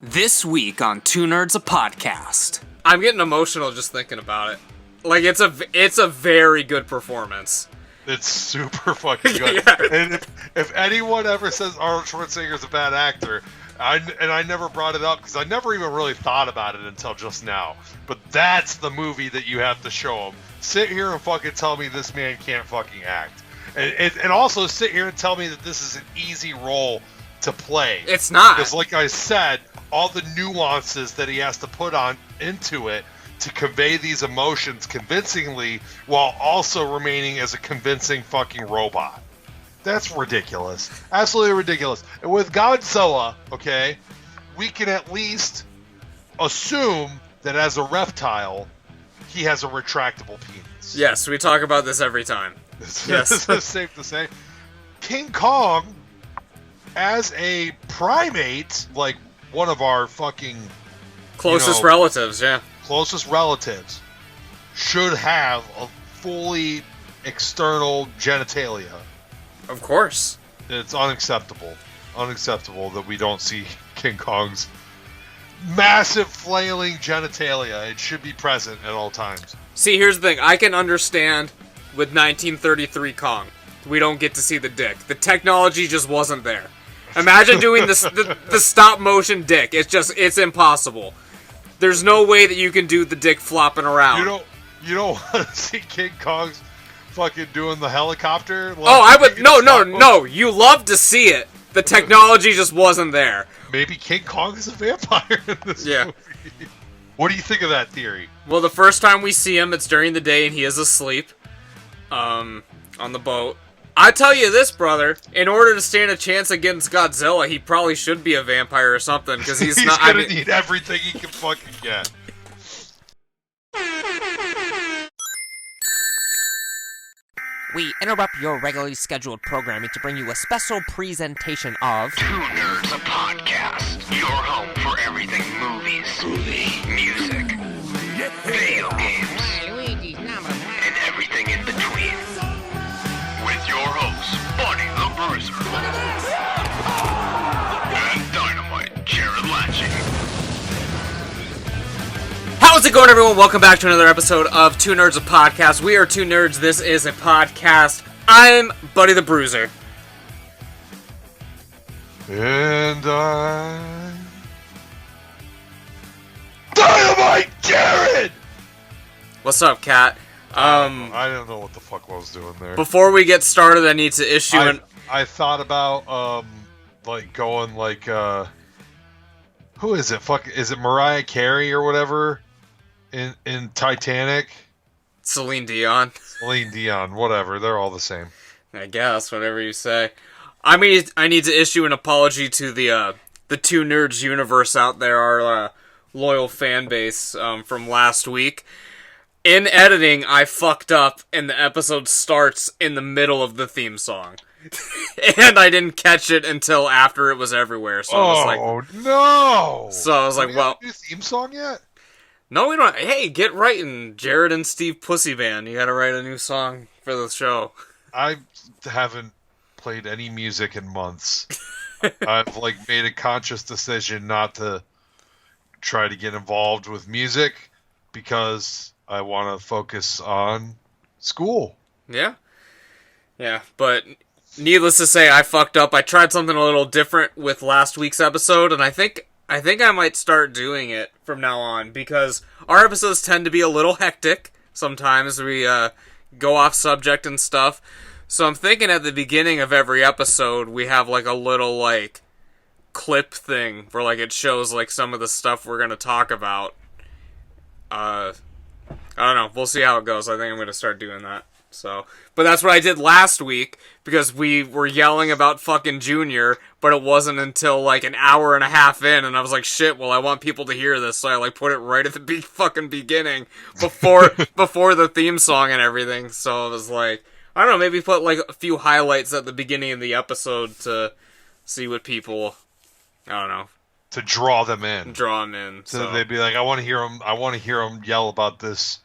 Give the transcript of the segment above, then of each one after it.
This week on Two Nerds a Podcast. I'm getting emotional just thinking about it. Like, it's a very good performance. It's super fucking good. Yeah. And if anyone ever says Arnold Schwarzenegger is a bad actor, I never brought it up because I never even really thought about it until just now. But that's the movie that you have to show him. Sit here and fucking tell me this man can't fucking act. And also sit here and tell me that this is an easy role to play. It's not. Because like I said, all the nuances that he has to put on into it to convey these emotions convincingly while also remaining as a convincing fucking robot. That's ridiculous. Absolutely ridiculous. And with Godzilla, okay, we can at least assume that as a reptile, he has a retractable penis. Yes, we talk about this every time. Yes. It's safe to say. King Kong, as a primate, like one of our fucking Closest relatives, yeah. Closest relatives, should have a fully external genitalia. Of course. It's unacceptable. Unacceptable that we don't see King Kong's massive flailing genitalia. It should be present at all times. See, here's the thing. I can understand with 1933 Kong. We don't get to see the dick. The technology just wasn't there. Imagine doing the stop motion dick. It's impossible. There's no way that you can do the dick flopping around. You don't want to see King Kong's fucking doing the helicopter? Like, I would. No. You love to see it. The technology just wasn't there. Maybe King Kong is a vampire in this movie. What do you think of that theory? Well, the first time we see him, it's during the day and he is asleep. On the boat. I tell you this, brother. In order to stand a chance against Godzilla, he probably should be a vampire or something, because he's not. He's gonna need everything he can fucking get. We interrupt your regularly scheduled programming to bring you a special presentation of Two Nerds a Podcast. Your home for everything movies, music, video games, and everything in between. With your hosts, Buddy the Bruiser and Dynamite Jarrod Latching. How's it going, everyone? Welcome back to another episode of Two Nerds a Podcast. We are Two Nerds. This is a podcast. I'm Buddy the Bruiser. And I'm Dynamite Jarrod! What's up, Cat? I don't know what the fuck I was doing there. Before we get started, I need to issue I thought about going who is it? Is it Mariah Carey or whatever in Titanic? Celine Dion. Celine Dion, whatever. They're all the same. I guess, whatever you say. I need to issue an apology to the Two Nerds universe out there, our loyal fan base from last week. In editing, I fucked up, and the episode starts in the middle of the theme song. And I didn't catch it until after it was everywhere, so I was like... no! So I was like, well... Have you theme song yet? No, we don't... Hey, get writing, Jarrod and Steve Pussy Band. You gotta write a new song for the show. I haven't played any music in months. I've, made a conscious decision not to try to get involved with music because... I want to focus on school. Yeah, but needless to say, I fucked up. I tried something a little different with last week's episode, and I think I might start doing it from now on, because our episodes tend to be a little hectic. Sometimes we go off subject and stuff. So I'm thinking at the beginning of every episode, we have a little clip thing where it shows some of the stuff we're going to talk about. I don't know. We'll see how it goes. I think I'm going to start doing that. But that's what I did last week, because we were yelling about fucking Junior, but it wasn't until an hour and a half in, and I was like, shit, well, I want people to hear this, so I put it right at the fucking beginning, before the theme song and everything. So it was I don't know, maybe put a few highlights at the beginning of the episode to see what people, I don't know. To draw them in. So they'd be like, I want to hear them yell about this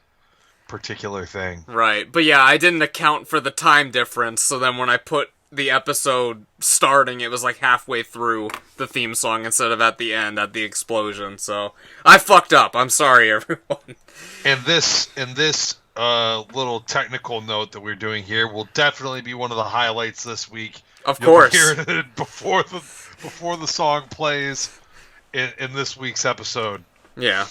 particular thing. Right. But yeah, I didn't account for the time difference, so then when I put the episode starting, it was like halfway through the theme song instead of at the end at the explosion. So I fucked up. I'm sorry, everyone. And this little technical note that we're doing here will definitely be one of the highlights this week. Of course, you'll be hearing it before the song plays in this week's episode. Yeah.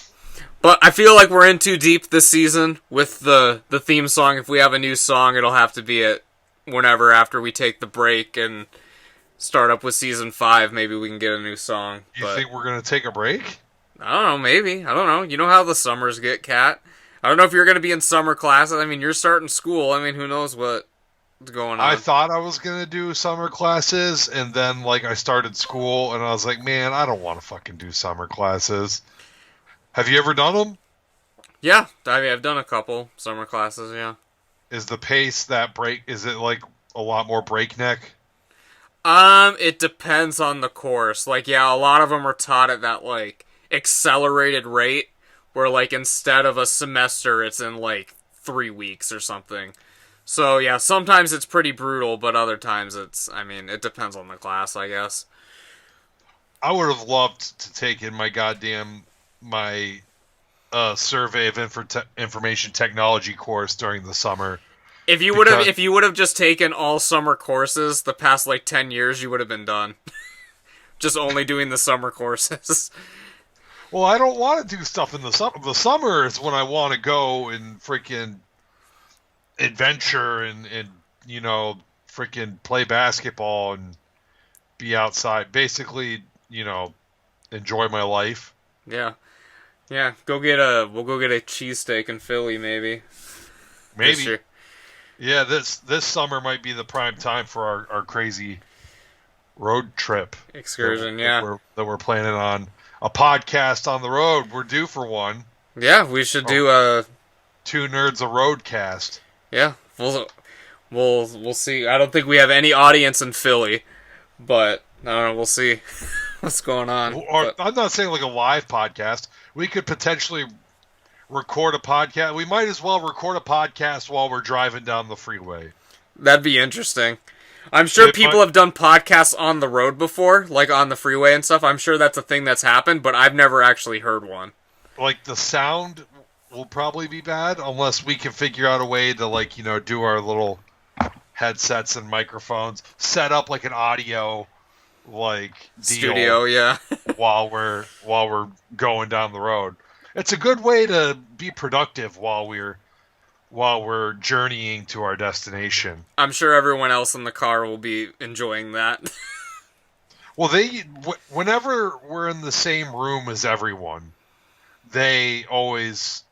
But I feel like we're in too deep this season with the theme song. If we have a new song, it'll have to be at whenever after we take the break and start up with season 5. Maybe we can get a new song. You think we're going to take a break? I don't know, maybe. I don't know. You know how the summers get, Kat. I don't know if you're going to be in summer classes. I mean, you're starting school. I mean, who knows what's going on. I thought I was going to do summer classes, and then, I started school, and I was like, man, I don't want to fucking do summer classes. Have you ever done them? Yeah, I mean, I've done a couple summer classes, yeah. Is the pace is it, a lot more breakneck? It depends on the course. A lot of them are taught at that, accelerated rate, where, instead of a semester, it's in, 3 weeks or something. So, yeah, sometimes it's pretty brutal, but other times it depends on the class, I guess. I would have loved to take in my survey of information technology course during the summer. If you would have just taken all summer courses the past 10 years, you would have been done. Just only doing the summer courses. Well, I don't want to do stuff in the summer. The summer is when I want to go and freaking adventure and freaking play basketball and be outside. Basically, enjoy my life. Yeah. Yeah, we'll go get a cheesesteak in Philly, maybe. Maybe. Yeah, this summer might be the prime time for our crazy road trip excursion. that we're planning on. A podcast on the road. We're due for one. Yeah, we should do a Two Nerds a Roadcast. Yeah, we'll see. I don't think we have any audience in Philly, but I don't know. We'll see what's going on. I'm not saying a live podcast. We could potentially record a podcast. We might as well record a podcast while we're driving down the freeway. That'd be interesting. I'm sure people have done podcasts on the road before, on the freeway and stuff. I'm sure that's a thing that's happened, but I've never actually heard one. The sound will probably be bad unless we can figure out a way to, do our little headsets and microphones, set up an audio deal studio, yeah. while we're going down the road. It's a good way to be productive while we're journeying to our destination. I'm sure everyone else in the car will be enjoying that. Well, whenever we're in the same room as everyone, they always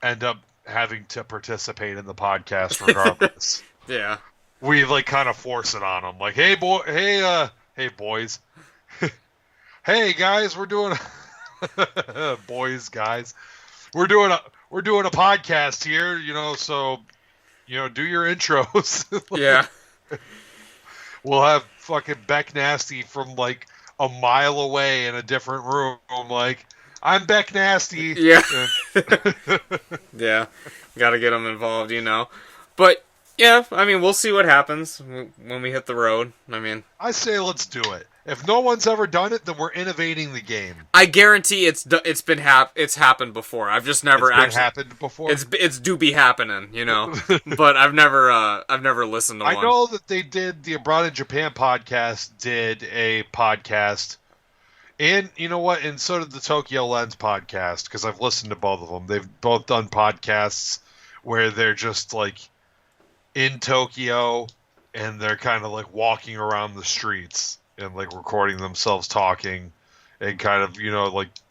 end up having to participate in the podcast regardless. Yeah. We kind of force it on them. Hey boys. Hey guys, we're doing boys, guys. We're doing a podcast here, so do your intros. Yeah. We'll have fucking Beck Nasty from a mile away in a different room. I'm Beck Nasty. Yeah. Yeah. Gotta get them involved, But, yeah, we'll see what happens when we hit the road. I say let's do it. If no one's ever done it, then we're innovating the game. I guarantee it's happened before. I've just never happened before. It's do be happening, But I've never listened to one. I know that they did the Abroad in Japan podcast. Did a podcast, and you know what? And so did the Tokyo Lens podcast because I've listened to both of them. They've both done podcasts where they're just in Tokyo and they're kind of walking around the streets and recording themselves talking and kind of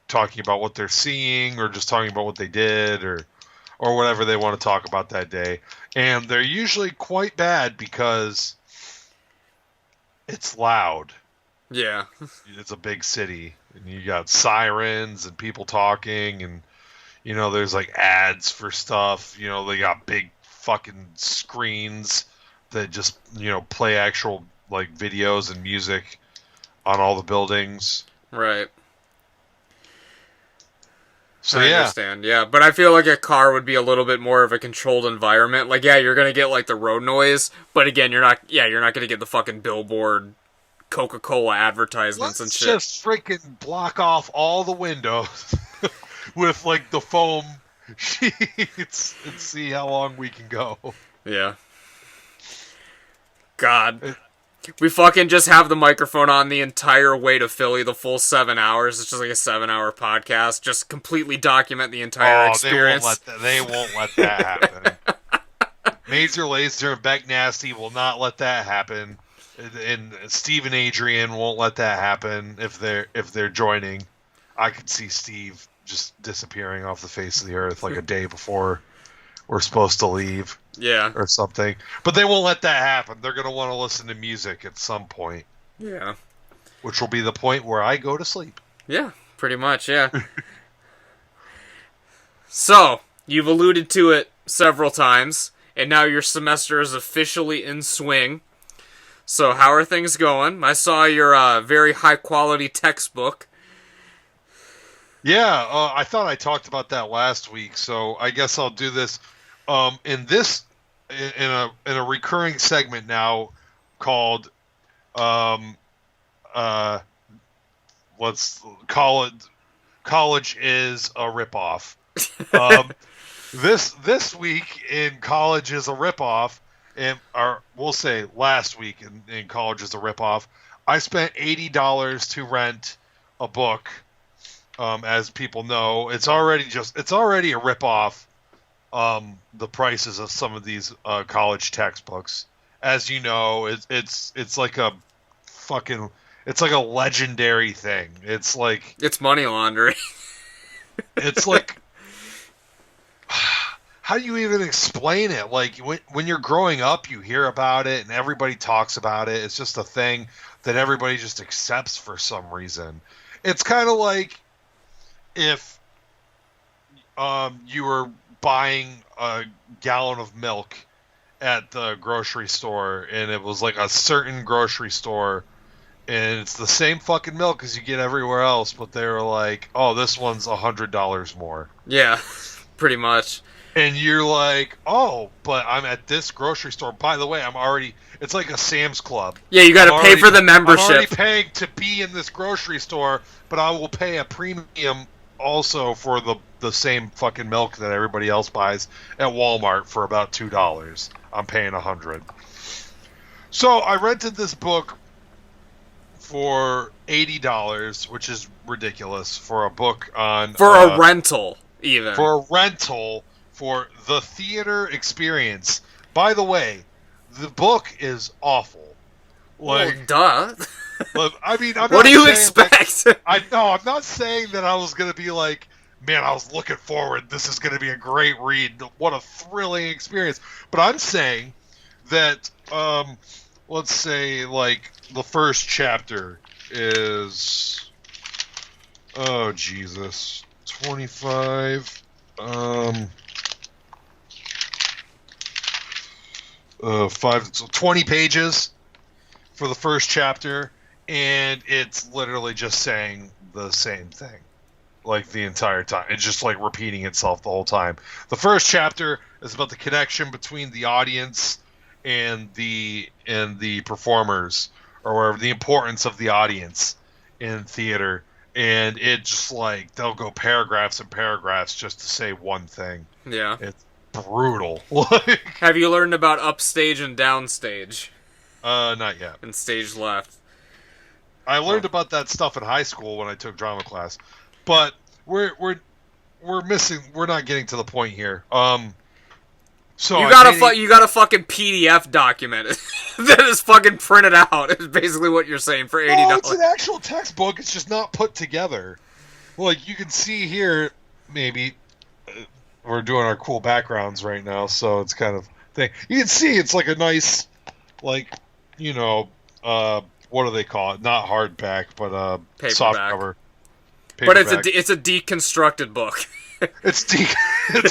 talking about what they're seeing or just talking about what they did or whatever they want to talk about that day. And they're usually quite bad because it's loud. Yeah. It's a big city and you got sirens and people talking and there's ads for stuff. They got big fucking screens that just play actual videos and music on all the buildings. Right. I understand, yeah. But I feel like a car would be a little bit more of a controlled environment. Like, yeah, you're gonna get, like, the road noise, but again, you're not gonna get the fucking billboard Coca-Cola advertisements and shit. Let's just freaking block off all the windows with, like, the foam sheets and see how long we can go. Yeah. God. We fucking just have the microphone on the entire way to Philly, the full 7 hours. It's just like a 7-hour podcast. Just completely document the entire experience. They won't let that happen. Major Laser and Beck Nasty will not let that happen. And Steve and Adrian won't let that happen if they're joining. I could see Steve just disappearing off the face of the earth like a day before we're supposed to leave. Yeah. Or something. But they won't let that happen. They're going to want to listen to music at some point. Yeah. Which will be the point where I go to sleep. Yeah, pretty much, yeah. So, you've alluded to it several times, and now your semester is officially in swing. So, how are things going? I saw your very high-quality textbook. Yeah, I thought I talked about that last week, so I guess I'll do this. In a recurring segment now called let's call it College is a Ripoff. This week in College is a Ripoff, or we'll say last week in College is a Ripoff, I spent $80 to rent a book. As people know, it's already a ripoff. The prices of some of these college textbooks, as you know, it's like a fucking, it's like a legendary thing. It's like it's money laundering. It's like, how do you even explain it? Like when you're growing up, you hear about it and everybody talks about it. It's just a thing that everybody just accepts for some reason. It's kind of like if you were buying a gallon of milk at the grocery store and it was like a certain grocery store and it's the same fucking milk as you get everywhere else, but they were like, oh, this one's $100 more. Yeah, pretty much. And you're like, oh, but I'm at this grocery store. By the way, it's like a Sam's Club. Yeah, you gotta pay for the membership. I'm already paying to be in this grocery store, but I will pay a premium also for the same fucking milk that everybody else buys at Walmart for about $2. I'm paying $100. So I rented this book for $80, which is ridiculous for a book on a rental, even for a rental for the theater experience. By the way, the book is awful. Like, well, duh. Look, I mean, what do you expect? I'm not saying that I was going to be like, man, I was looking forward. This is going to be a great read. What a thrilling experience. But I'm saying that, let's say, like, the first chapter is, oh, Jesus, 25, 20 pages for the first chapter. And it's literally just saying the same thing, like the entire time. It's just like repeating itself the whole time. The first chapter is about the connection between the audience and the performers, or whatever, the importance of the audience in theater. And it just like they'll go paragraphs and paragraphs just to say one thing. Yeah, it's brutal. Have you learned about upstage and downstage? Not yet. And stage left. I learned about that stuff in high school when I took drama class, but we're missing. We're not getting to the point here. So you got a fucking PDF document that is fucking printed out. Is basically what you're saying for $80. No, it's an actual textbook. It's just not put together. Like you can see here, maybe we're doing our cool backgrounds right now, so it's kind of thing. You can see it's like a nice, like what do they call it? Not hardback, but softcover. But it's a deconstructed book. It's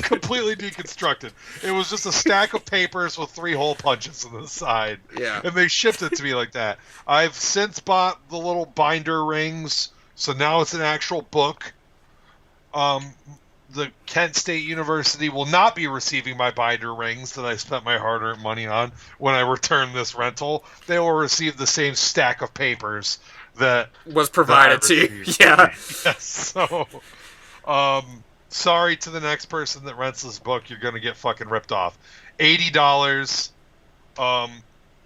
completely deconstructed. It was just a stack of papers with 3 hole punches on the side. Yeah. And they shipped it to me like that. I've since bought the little binder rings, so now it's an actual book. the Kent State University will not be receiving my binder rings that I spent my hard-earned money on when I return this rental. They will receive the same stack of papers that was provided to you. Yeah. Yes. So, sorry to the next person that rents this book. You're going to get fucking ripped off. $80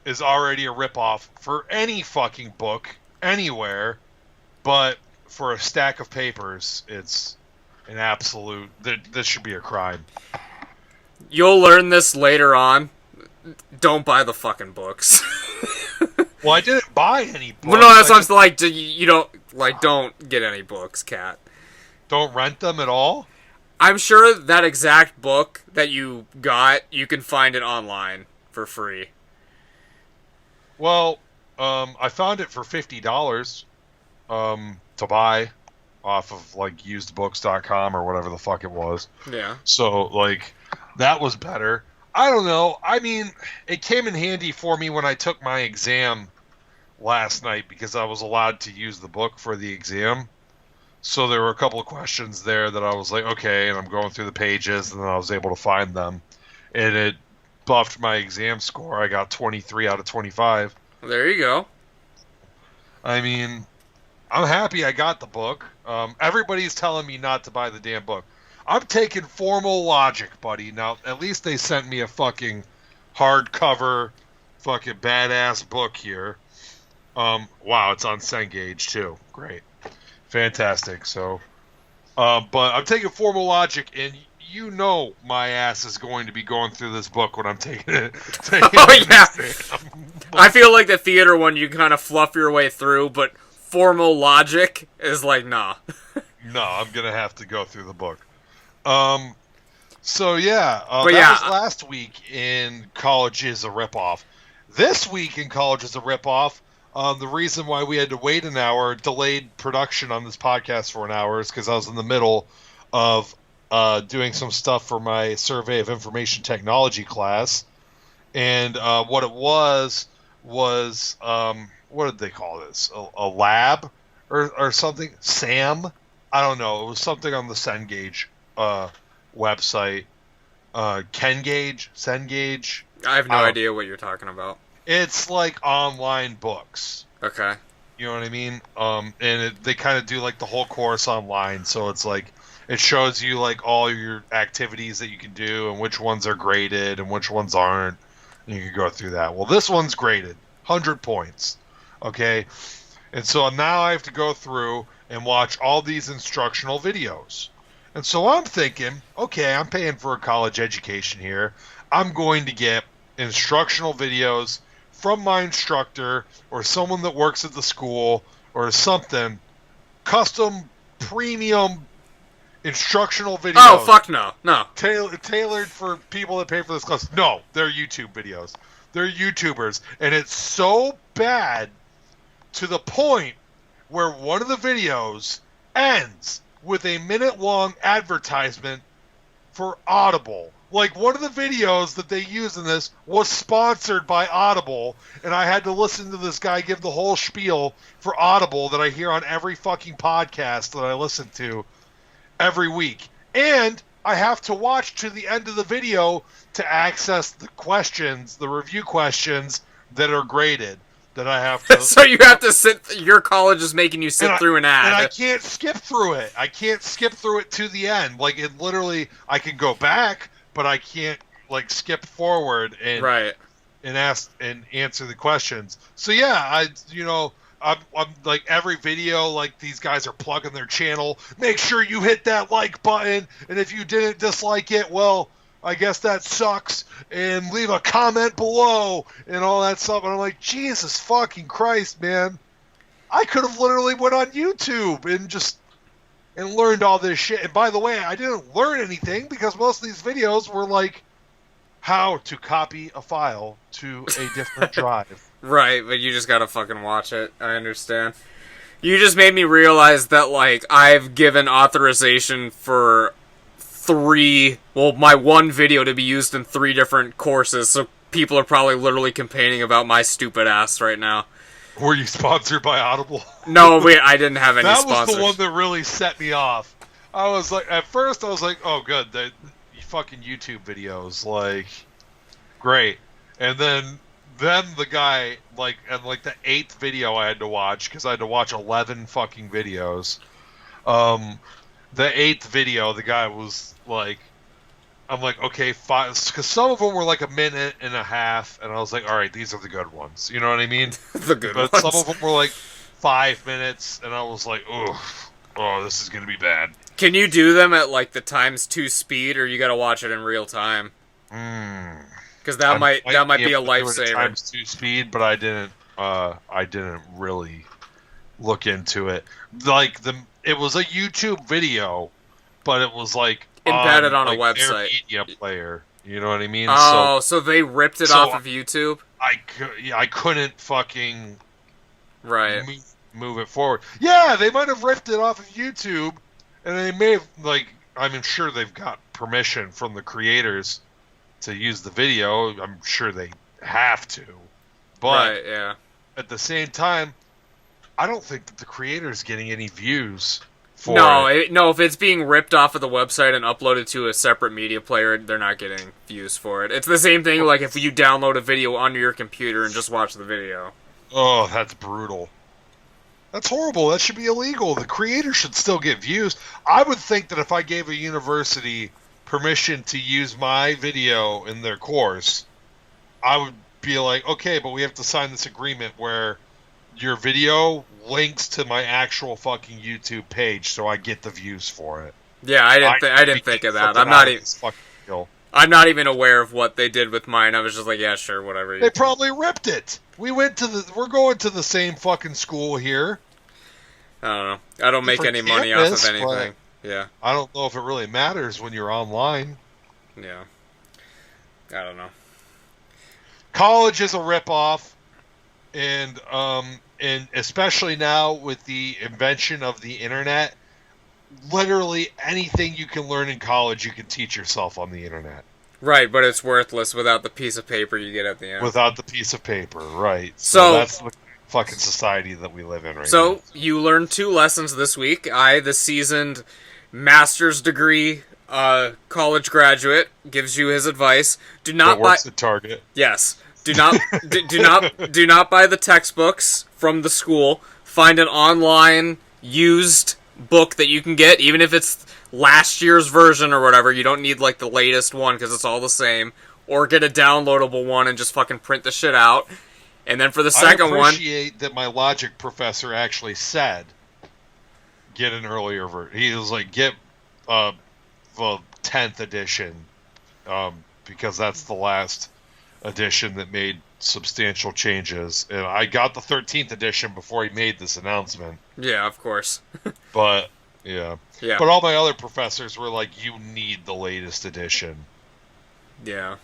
is already a ripoff for any fucking book anywhere, but for a stack of papers, it's an absolute. This should be a crime. You'll learn this later on. Don't buy the fucking books. Well, I didn't buy any books. Well, no, that's what I'm saying. Like, you don't don't get any books, Kat. Don't rent them at all. I'm sure that exact book that you got, you can find it online for free. Well, I found it for $50 to buy off of like usedbooks.com or whatever the fuck it was. Yeah. So like that was better. I don't know. I mean, it came in handy for me when I took my exam last night because I was allowed to use the book for the exam. So there were a couple of questions there that I was like, okay, and I'm going through the pages, and then I was able to find them. And it buffed my exam score. I got 23 out of 25. There you go. I mean, I'm happy I got the book. Everybody's telling me not to buy the damn book. I'm taking formal logic, buddy. Now, at least they sent me a fucking hardcover, fucking badass book here. Wow, it's on Cengage, too. Great. Fantastic. So, but I'm taking formal logic, and you know my ass is going to be going through this book when I'm taking it. Oh, yeah. I feel like the theater one, you kind of fluff your way through, but formal logic is like, nah. No, I'm going to have to go through the book. So yeah, but that was last week in College is a Ripoff. This week in College is a Ripoff, the reason why we had to wait an hour, delayed production on this podcast for an hour, is because I was in the middle of doing some stuff for my Survey of Information Technology class. And what it was what did they call this? A lab or something? SAM? I don't know. It was something on the Cengage website. Cengage? I have no idea what you're talking about. It's like online books. Okay. You know what I mean? And they kind of do like the whole course online, so it's like it shows you like all your activities that you can do and which ones are graded and which ones aren't. And you can go through that. Well, this one's graded 100 points. Okay? And so now I have to go through and watch all these instructional videos. And so I'm thinking, okay, I'm paying for a college education here. I'm going to get instructional videos from my instructor or someone that works at the school or something, custom premium instructional videos. Oh, fuck no. No. Tailored for people that pay for this class. No, they're YouTube videos. They're YouTubers. And it's so bad to the point where one of the videos ends with a minute-long advertisement for Audible. Like, one of the videos that they use in this was sponsored by Audible, and I had to listen to this guy give the whole spiel for Audible that I hear on every fucking podcast that I listen to every week. And I have to watch to the end of the video to access the questions, the review questions that are graded. That I have to. So you have to sit. Your college is making you sit through an ad, and I can't skip through it. I can't skip through it to the end. Like it literally, I can go back, but I can't like skip forward and ask and answer the questions. So yeah, I'm like every video, like these guys are plugging their channel. Make sure you hit that like button, and if you didn't dislike it, well, I guess that sucks, and leave a comment below, and all that stuff. And I'm like, Jesus fucking Christ, man. I could have literally went on YouTube and learned all this shit. And by the way, I didn't learn anything because most of these videos were like how to copy a file to a different drive. Right, but you just gotta fucking watch it. I understand. You just made me realize that, like, I've given authorization for my one video to be used in 3 different courses, so people are probably literally complaining about my stupid ass right now. Were you sponsored by Audible? No, I didn't have any that sponsors. That was the one that really set me off. I was like, at first I was like, oh, good, the fucking YouTube videos, like, great. And then the guy, like, and like the 8th video I had to watch, because I had to watch 11 fucking videos. The 8th video, the guy was like, I'm like, okay, fine, because some of them were like a minute and a half, and I was like, all right, these are the good ones. You know what I mean? The good but ones. some of them were like 5 minutes, and I was like, oh, this is gonna be bad. Can you do them at like the × 2 speed, or you gotta watch it in real time? Because that might be a lifesaver. ×2 speed, but I didn't really look into it. Like it was a YouTube video, but it was like embedded on a like, website, their media player. You know what I mean? Oh, so they ripped it off of YouTube. I couldn't fucking move it forward. Yeah, they might have ripped it off of YouTube, and they may have, like, I'm sure they've got permission from the creators to use the video. I'm sure they have to, but at the same time, I don't think that the creator's getting any views for it. No, if it's being ripped off of the website and uploaded to a separate media player, they're not getting views for it. It's the same thing like if you download a video onto your computer and just watch the video. Oh, that's brutal. That's horrible. That should be illegal. The creator should still get views. I would think that if I gave a university permission to use my video in their course, I would be like, okay, but we have to sign this agreement where your video links to my actual fucking YouTube page, so I get the views for it. Yeah, I didn't think of that. I'm not even aware of what they did with mine. I was just like, yeah, sure, whatever. They probably ripped it. We're going to the same fucking school here. I don't know. I don't make any money off of anything. Yeah. I don't know if it really matters when you're online. Yeah. I don't know. College is a ripoff, and especially now with the invention of the internet, literally anything you can learn in college, you can teach yourself on the internet. Right, but it's worthless without the piece of paper you get at the end. Without the piece of paper, right. So that's the fucking society that we live in right now. So, you learned 2 lessons this week. I, the seasoned master's degree college graduate, gives you his advice. Do not buy... works at Target. Yes. Do not do not buy the textbooks from the school. Find an online used book that you can get, even if it's last year's version or whatever. You don't need like the latest one because it's all the same. Or get a downloadable one and just fucking print the shit out. And then for the second one, I appreciate that my logic professor actually said get an earlier version. He was like, get the 10th edition because that's the last edition that made substantial changes. And I got the 13th edition before he made this announcement. Yeah, of course. But yeah. But all my other professors were like, you need the latest edition. Yeah.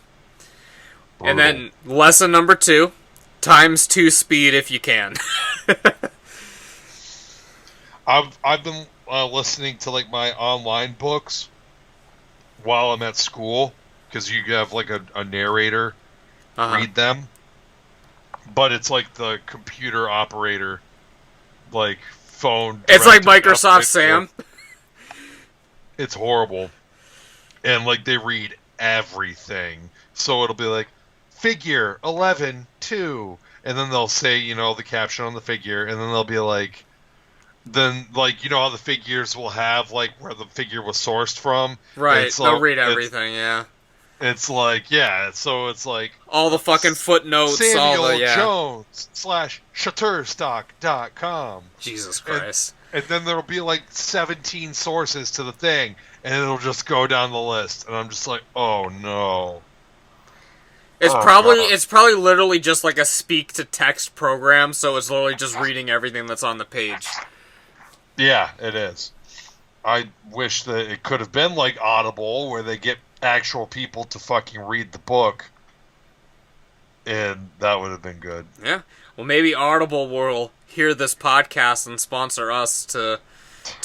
Brutal. And then lesson number 2, ×2 speed if you can. I've been listening to like my online books while I'm at school because you have like a narrator read them, but it's like the computer operator, like phone. It's like Microsoft Sam. It's horrible, and like they read everything, so it'll be like figure 11-2, and then they'll say the caption on the figure, and then they'll be like. Then, like, how the figures will have, like, where the figure was sourced from? Right, they'll read everything, yeah. It's like, yeah, so it's like... all the fucking footnotes, Samuel Jones / Shutterstock.com. Jesus Christ. And then there'll be, like, 17 sources to the thing, and it'll just go down the list. And I'm just like, oh, no. It's probably literally just, like, a speak-to-text program, so it's literally just reading everything that's on the page. Yeah, it is. I wish that it could have been like Audible, where they get actual people to fucking read the book, and that would have been good. Yeah. Well, maybe Audible will hear this podcast and sponsor us to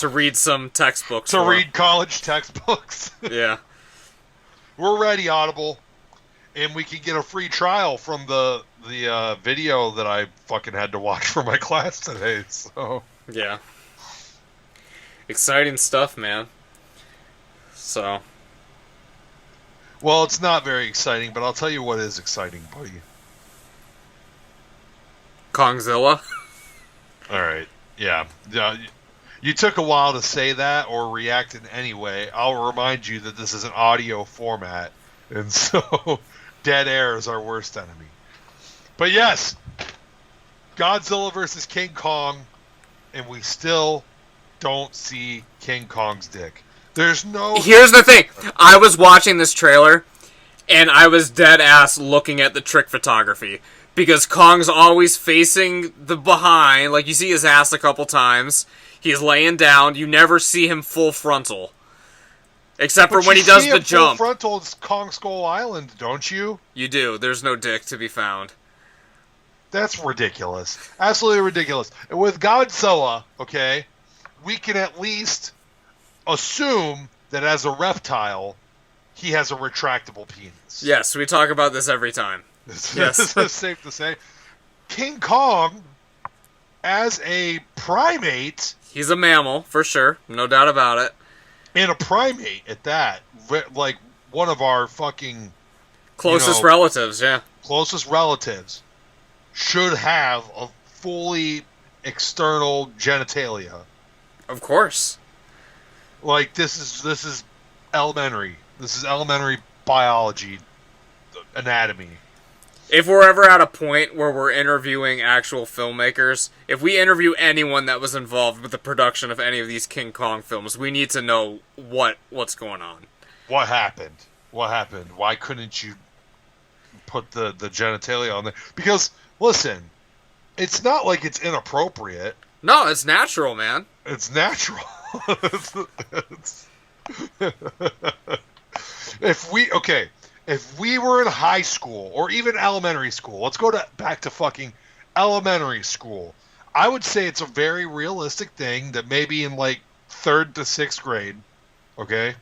read some textbooks. To read college textbooks. Yeah. We're ready, Audible. And we can get a free trial from the video that I fucking had to watch for my class today, so... Yeah. Exciting stuff, man. So, Well, it's not very exciting, but I'll tell you what is exciting, buddy. Kongzilla. All right. Yeah. You took a while to say that or react in any way. I'll remind you that this is an audio format, and so dead air is our worst enemy. But yes, Godzilla versus King Kong, and we still don't see King Kong's dick. There's no... Here's the thing. I was watching this trailer, and I was dead ass looking at the trick photography. Because Kong's always facing the behind, like you see his ass a couple times. He's laying down. You never see him full frontal. Except for when he does the jump. Full frontal is Kong Skull Island, don't you? You do. There's no dick to be found. That's ridiculous. Absolutely ridiculous. And with Godzilla, okay, we can at least assume that as a reptile, he has a retractable penis. Yes, we talk about this every time. Yes. That's safe to say. King Kong, as a primate... He's a mammal, for sure. No doubt about it. And a primate at that. Like, one of our fucking... Closest relatives, yeah. Closest relatives should have a fully external genitalia. Of course. Like, this is elementary. This is elementary biology, anatomy. If we're ever at a point where we're interviewing actual filmmakers, if we interview anyone that was involved with the production of any of these King Kong films, we need to know what's going on. What happened? What happened? Why couldn't you put the genitalia on there? Because, listen, it's not like it's inappropriate. No, it's natural, man. It's natural. If we were in high school or even elementary school, let's go back to fucking elementary school. I would say it's a very realistic thing that maybe in like 3rd to 6th grade, okay,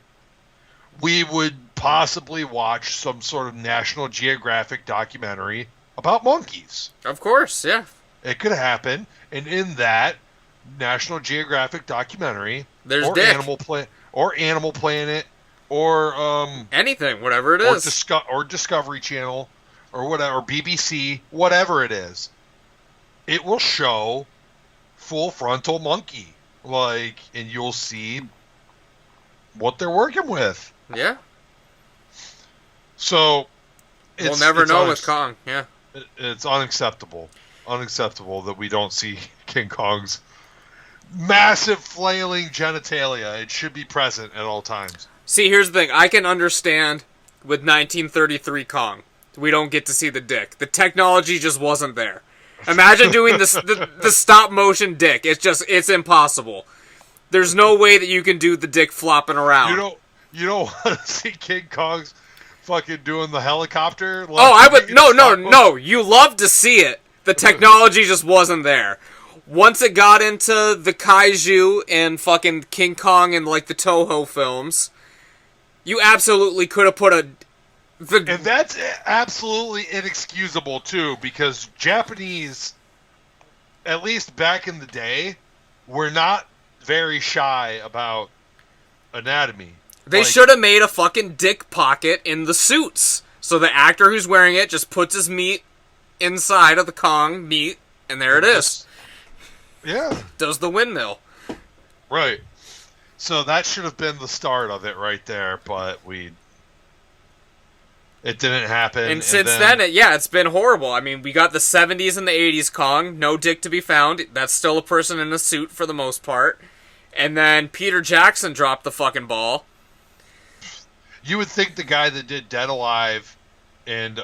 we would possibly watch some sort of National Geographic documentary about monkeys. Of course, yeah. It could happen, and in that National Geographic documentary, there's or dick. Animal Planet, or anything, whatever it is, or Discovery Channel, or whatever, or BBC, whatever it is, it will show full frontal monkey, like, and you'll see what they're working with. Yeah. So we'll never know with Kong. Yeah. It's unacceptable that we don't see King Kong's massive flailing genitalia. It should be present at all times. See, here's the thing. I can understand with 1933 Kong. We don't get to see the dick. The technology just wasn't there. Imagine doing the stop motion dick. It's impossible. There's no way that you can do the dick flopping around. You don't want to see King Kong's fucking doing the helicopter? Oh, I would... No. You love to see it. The technology just wasn't there. Once it got into the kaiju and fucking King Kong and, like, the Toho films, you absolutely could have put and that's absolutely inexcusable, too, because Japanese, at least back in the day, were not very shy about anatomy. They should have made a fucking dick pocket in the suits. So the actor who's wearing it just puts his meat inside of the Kong meat, and there it is. Yeah. Does the windmill. Right. So that should have been the start of it right there, but it didn't happen. And since then, it's been horrible. I mean, we got the 70s and the 80s Kong, no dick to be found. That's still a person in a suit for the most part. And then Peter Jackson dropped the fucking ball. You would think the guy that did Dead Alive and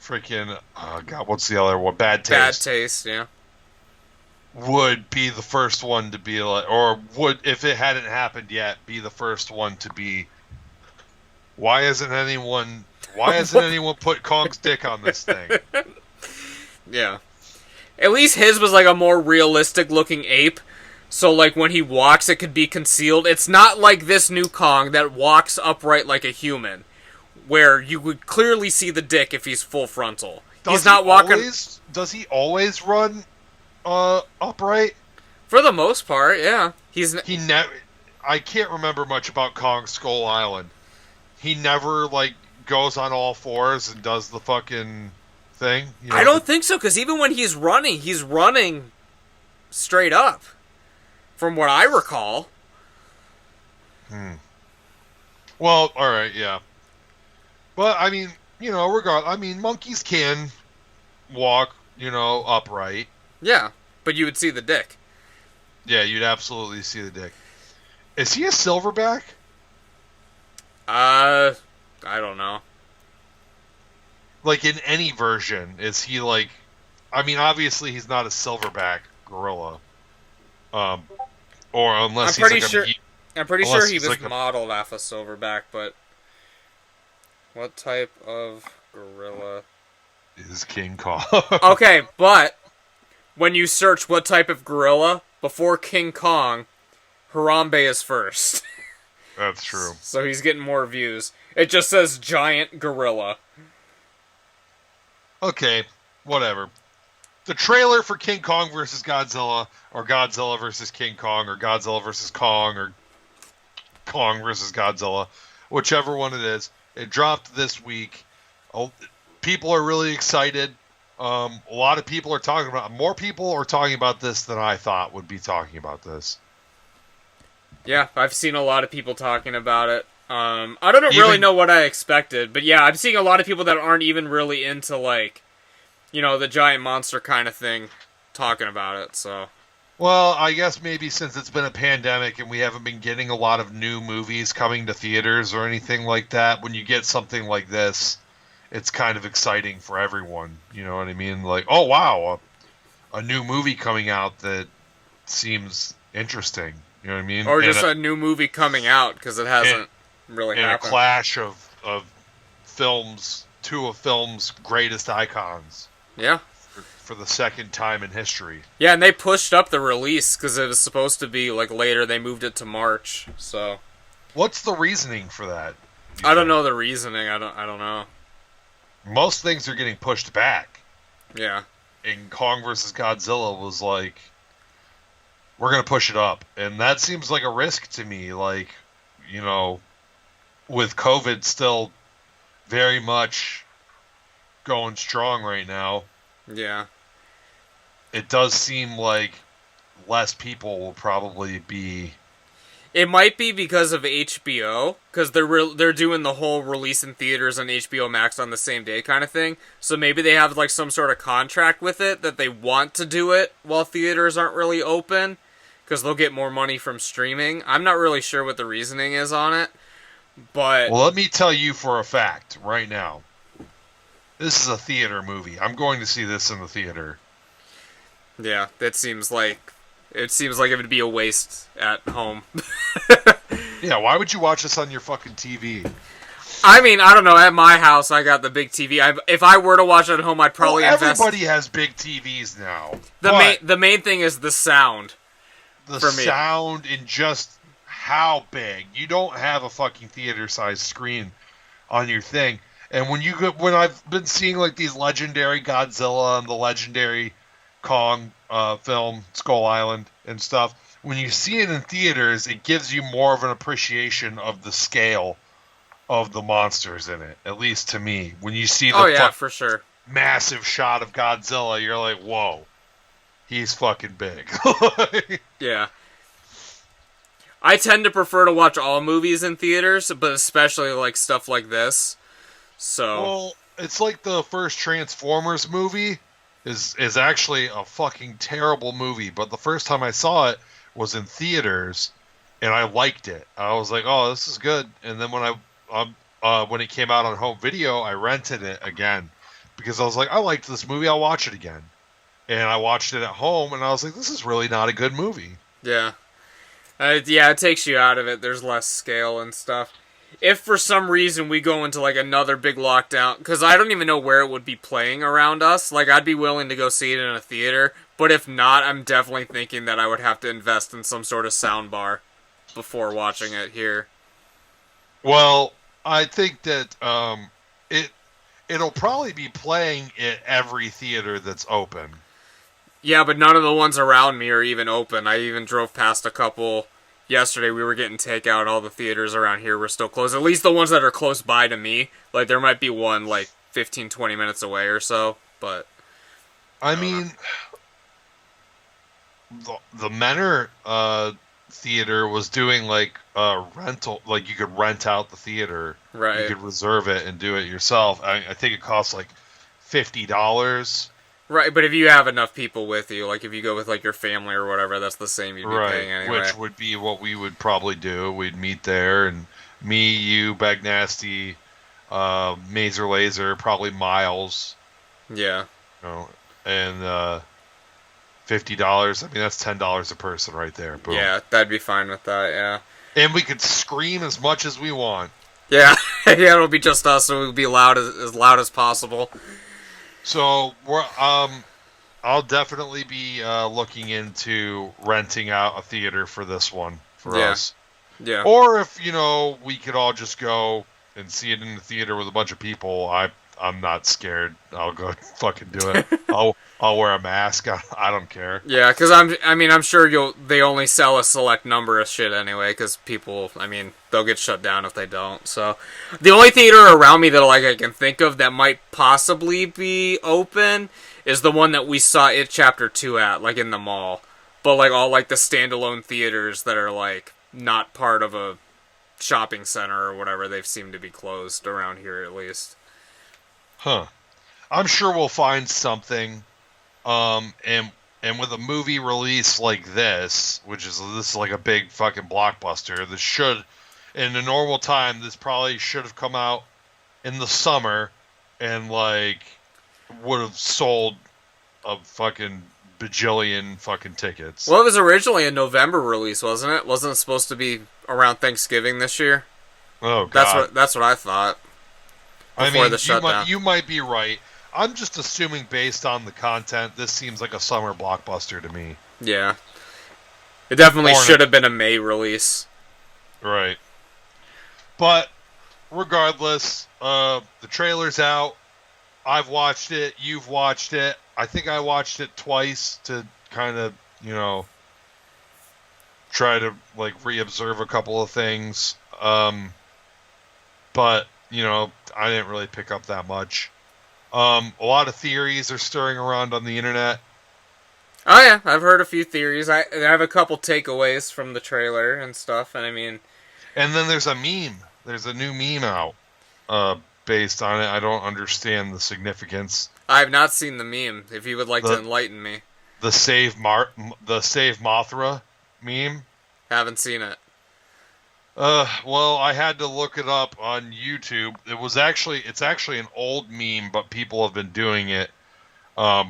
freaking God, what's the other one? Bad Taste. Bad Taste, yeah. Would be the first one to be like, or would, if it hadn't happened yet, be the first one to be. Why hasn't anyone put Kong's dick on this thing? Yeah. At least his was like a more realistic looking ape. So, like, when he walks, it could be concealed. It's not like this new Kong that walks upright like a human, where you would clearly see the dick if he's full frontal. He's not walking... Does he always run upright? For the most part, yeah. I can't remember much about Kong Skull Island. He never like goes on all fours and does the fucking thing. You know, I don't think so, because even when he's running straight up, from what I recall. Well, all right, yeah. But I mean, monkeys can walk, upright. Yeah, but you would see the dick. Yeah, you'd absolutely see the dick. Is he a silverback? I don't know. Like in any version, is he like? I mean, obviously he's not a silverback gorilla. Or unless I'm pretty he's sure. like I'm pretty sure he was like modeled off a silverback, but what type of gorilla is King Kong? Okay, but when you search what type of gorilla before King Kong, Harambe is first. That's true. So he's getting more views. It just says giant gorilla. Okay, whatever. The trailer for King Kong versus Godzilla, or Godzilla versus King Kong, or Godzilla versus Kong, or Kong versus Godzilla, whichever one it is, it dropped this week. People are really excited. A lot of people are talking about. More people are talking about this than I thought would be talking about this. Yeah, I've seen a lot of people talking about it. I don't really know what I expected, but yeah, I'm seeing a lot of people that aren't even really into, like, the giant monster kind of thing talking about it, so. Well, I guess maybe since it's been a pandemic and we haven't been getting a lot of new movies coming to theaters or anything like that, when you get something like this, it's kind of exciting for everyone. You know what I mean? Like, oh, wow, a new movie coming out that seems interesting. You know what I mean? Or just a new movie coming out, because it hasn't really happened. A clash of films, two of film's greatest icons. Yeah. For the second time in history. Yeah, and they pushed up the release, because it was supposed to be, like, later. They moved it to March, so. What's the reasoning for that? I don't know the reasoning. I don't know. Most things are getting pushed back. Yeah. And Kong vs. Godzilla was like, we're going to push it up. And that seems like a risk to me. Like, with COVID still very much going strong right now. Yeah. It does seem like less people will probably be. It might be because of HBO, because they're doing the whole release in theaters on HBO Max on the same day kind of thing. So maybe they have like some sort of contract with it that they want to do it while theaters aren't really open, because they'll get more money from streaming. I'm not really sure what the reasoning is on it, but Well, let me tell you for a fact right now. This is a theater movie. I'm going to see this in the theater. Yeah, it seems like it would be a waste at home. Yeah, why would you watch this on your fucking TV? I mean, I don't know. At my house, I got the big TV. If I were to watch it at home, I'd probably invest. Everybody has big TVs now. The main thing is the sound. The for me. sound and just how big. You don't have a fucking theater-sized screen on your thing. And when I've been seeing like these legendary Godzilla and the legendary Kong film, Skull Island and stuff, when you see it in theaters, it gives you more of an appreciation of the scale of the monsters in it. At least to me, when you see the for sure, massive shot of Godzilla, you're like, whoa, he's fucking big. Yeah. I tend to prefer to watch all movies in theaters, but especially like stuff like this. So, well, it's like the first Transformers movie is actually a fucking terrible movie, but the first time I saw it was in theaters, and I liked it. I was like, oh, this is good. And then when it came out on home video, I rented it again because I was like, I liked this movie, I'll watch it again. And I watched it at home, and I was like, this is really not a good movie. yeah. It takes you out of it. There's less scale and stuff. If for some reason we go into like another big lockdown, because I don't even know where it would be playing around us, like I'd be willing to go see it in a theater, but if not, I'm definitely thinking that I would have to invest in some sort of sound bar before watching it here. Well, I think that it'll probably be playing at every theater that's open. Yeah, but none of the ones around me are even open. I even drove past a couple, yesterday we were getting takeout. All the theaters around here were still closed. At least the ones that are close by to me. Like, there might be one, like, 15, 20 minutes away or so, but... I mean, the Menor theater was doing, like, rental... Like, you could rent out the theater. Right. You could reserve it and do it yourself. I think it costs, like, $50. Right, but if you have enough people with you, like if you go with like your family or whatever, that's the same you'd be paying anyway. Which would be what we would probably do. We'd meet there, and me, you, Bag Nasty, Mazer Laser, probably Miles. Yeah. You know, and $50. I mean, that's $10 a person right there. Boom. Yeah, that'd be fine with that. Yeah. And we could scream as much as we want. Yeah, yeah, it'll be just us, so we'll be loud as possible. So we're I'll definitely be looking into renting out a theater for this one for us. Yeah. Or if we could all just go and see it in the theater with a bunch of people. I'm not scared. I'll go fucking do it. I'll wear a mask. I don't care. Yeah, because I'm sure they only sell a select number of shit anyway. Because people, they'll get shut down if they don't. So the only theater around me that I can think of that might possibly be open is the one that we saw It Chapter 2 at, like in the mall. But like all like the standalone theaters that are like not part of a shopping center or whatever, they've seemed to be closed around here at least. Huh. I'm sure we'll find something. And with a movie release like this is like a big fucking blockbuster, this should, in a normal time, this probably should have come out in the summer and like would have sold a fucking bajillion fucking tickets. Well, it was originally a November release, wasn't it? Wasn't it supposed to be around Thanksgiving this year? Oh god. That's what I thought. Before the shutdown. You might be right. I'm just assuming based on the content, this seems like a summer blockbuster to me. Yeah. It definitely should have been a May release. Right. But, regardless, the trailer's out. I've watched it. You've watched it. I think I watched it twice to kind of, try to, like, reobserve a couple of things. But, I didn't really pick up that much. A lot of theories are stirring around on the internet. Oh yeah, I've heard a few theories. I have a couple takeaways from the trailer and stuff, and And then there's a meme. There's a new meme out based on it. I don't understand the significance. I have not seen the meme. If you would like to enlighten me. The Save Mothra meme? Haven't seen it. Well, I had to look it up on YouTube. It's actually an old meme, but people have been doing it a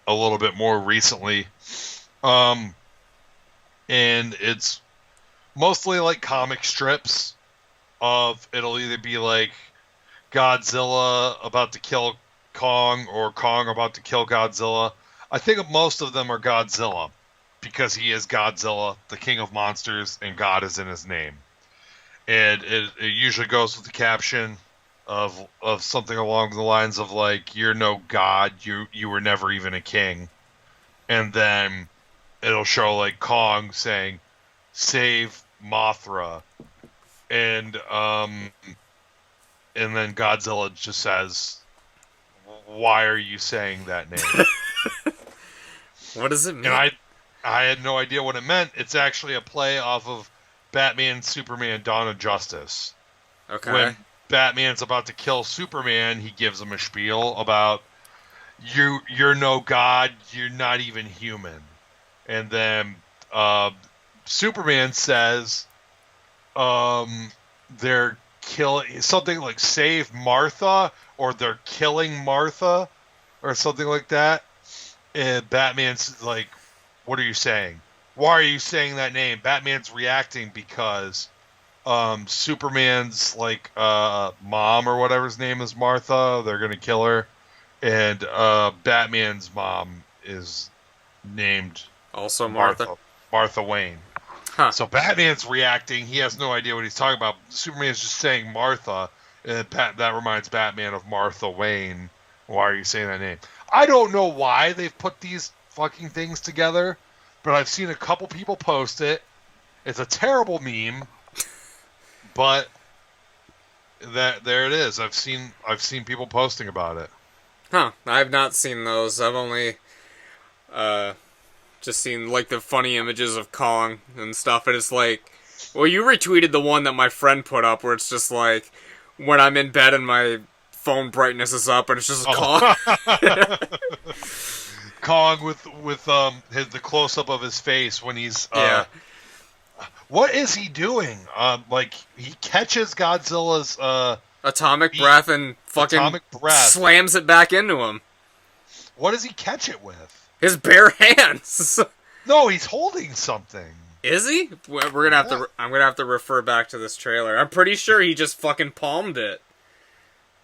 little bit more recently. And it's mostly like comic strips it'll either be like Godzilla about to kill Kong or Kong about to kill Godzilla. I think most of them are Godzilla because he is Godzilla, the king of monsters, and God is in his name. And it usually goes with the caption of something along the lines of like, "You're no god, you were never even a king," and then it'll show like Kong saying, "Save Mothra," and then Godzilla just says, "Why are you saying that name?" What does it mean? And I had no idea what it meant. It's actually a play off of Batman, Superman, Dawn of Justice. Okay. When Batman's about to kill Superman, he gives him a spiel about you're no god, you're not even human. And then Superman says they're killing something like save Martha, or they're killing Martha, or something like that. And Batman's like, "What are you saying? Why are you saying that name?" Batman's reacting because Superman's like mom or whatever his name is, Martha, they're gonna kill her, and Batman's mom is named also Martha Wayne. Huh. So Batman's reacting. He has no idea what he's talking about. Superman's just saying Martha, and that reminds Batman of Martha Wayne. Why are you saying that name? I don't know why they've put these fucking things together, but I've seen a couple people post it, It's a terrible meme, but there it is. I've seen people posting about it. Huh. I've not seen those. I've only just seen like the funny images of Kong and stuff, and it's like, well, you retweeted the one that my friend put up where it's just like when I'm in bed and my phone brightness is up and it's just Kong. Kong with the close up of his face when he's Yeah. What is he doing? Like he catches Godzilla's Atomic breath and fucking atomic breath. slams it back into him. What does he catch it with? His bare hands. No, he's holding something. Is he? We're gonna have to. I'm gonna have to refer back to this trailer. I'm pretty sure he just fucking palmed it.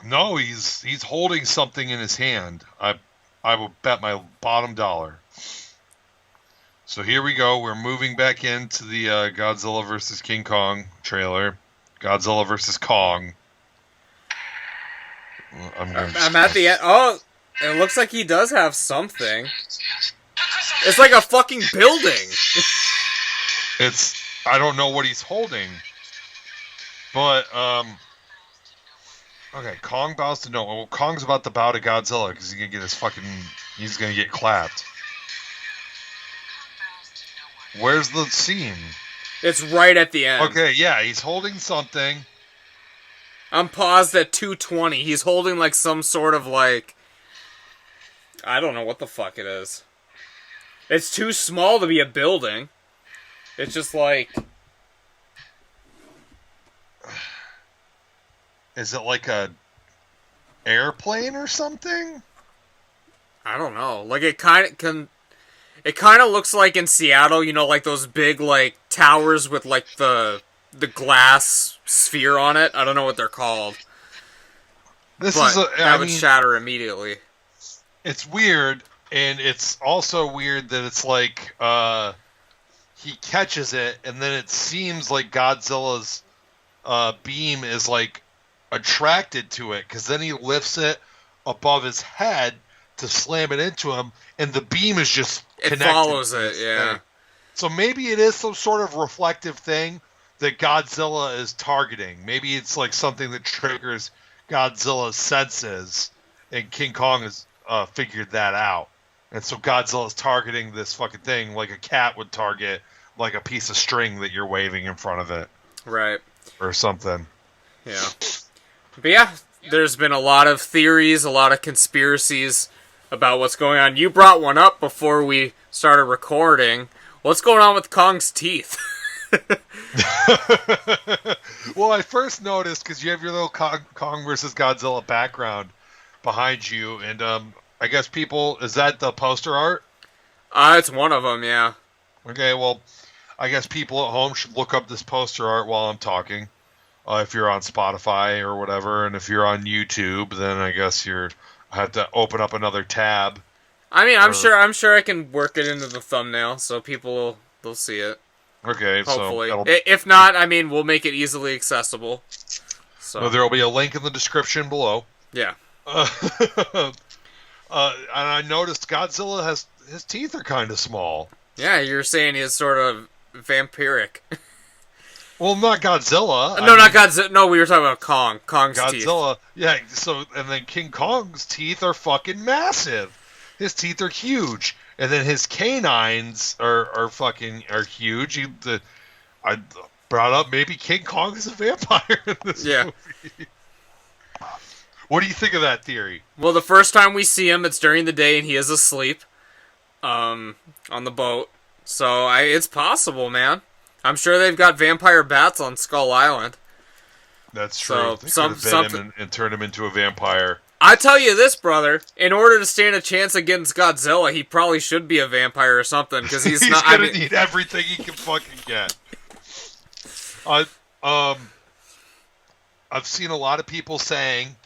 No, he's holding something in his hand. I will bet my bottom dollar. So here we go. We're moving back into the Godzilla vs. King Kong trailer. Godzilla vs. Kong. I'm at the end. Oh, it looks like he does have something. It's like a fucking building. I don't know what he's holding. But, okay, Kong bows to no. Well, Kong's about to bow to Godzilla because he's gonna get clapped. Where's the scene? It's right at the end. Okay, yeah, he's holding something. I'm paused at 2:20. He's holding like some sort of like, I don't know what the fuck it is. It's too small to be a building. It's just like, Is it like a airplane or something? I don't know. Like it kind of looks like in Seattle, you know, like those big like towers with like the glass sphere on it. I don't know what they're called. That would shatter immediately. It's weird, and it's also weird that it's like he catches it, and then it seems like Godzilla's beam is like attracted to it, because then he lifts it above his head to slam it into him, and the beam is just connected. It follows it, yeah. So maybe it is some sort of reflective thing that Godzilla is targeting. Maybe it's like something that triggers Godzilla's senses, and King Kong has figured that out. And so Godzilla's targeting this fucking thing like a cat would target like a piece of string that you're waving in front of it. Right. Or something. Yeah. But yeah, there's been a lot of theories, a lot of conspiracies about what's going on. You brought one up before we started recording. What's going on with Kong's teeth? Well, I first noticed because you have your little Kong versus Godzilla background behind you, and I guess is that the poster art? It's one of them, yeah. Okay, well, I guess people at home should look up this poster art while I'm talking. If you're on Spotify or whatever, and if you're on YouTube, then I guess I have to open up another tab. I mean, I'm sure I can work it into the thumbnail, so people they'll see it. Okay, hopefully. So if not, I mean, we'll make it easily accessible. So there will be a link in the description below. Yeah. And I noticed Godzilla his teeth are kind of small. Yeah, you're saying he's sort of vampiric. Well, not Godzilla. Not Godzilla. No, we were talking about Kong. Kong's teeth. Godzilla. Yeah. So, and then King Kong's teeth are fucking massive. His teeth are huge, and then his canines are huge. I brought up maybe King Kong is a vampire in this movie. What do you think of that theory? Well, the first time we see him, it's during the day, and he is asleep, on the boat. So it's possible, man. I'm sure they've got vampire bats on Skull Island. That's true. So they could have bit him and turned him into a vampire. I tell you this, brother. In order to stand a chance against Godzilla, he probably should be a vampire or something, because he's not. He's gonna need everything he can fucking get. I've seen a lot of people saying,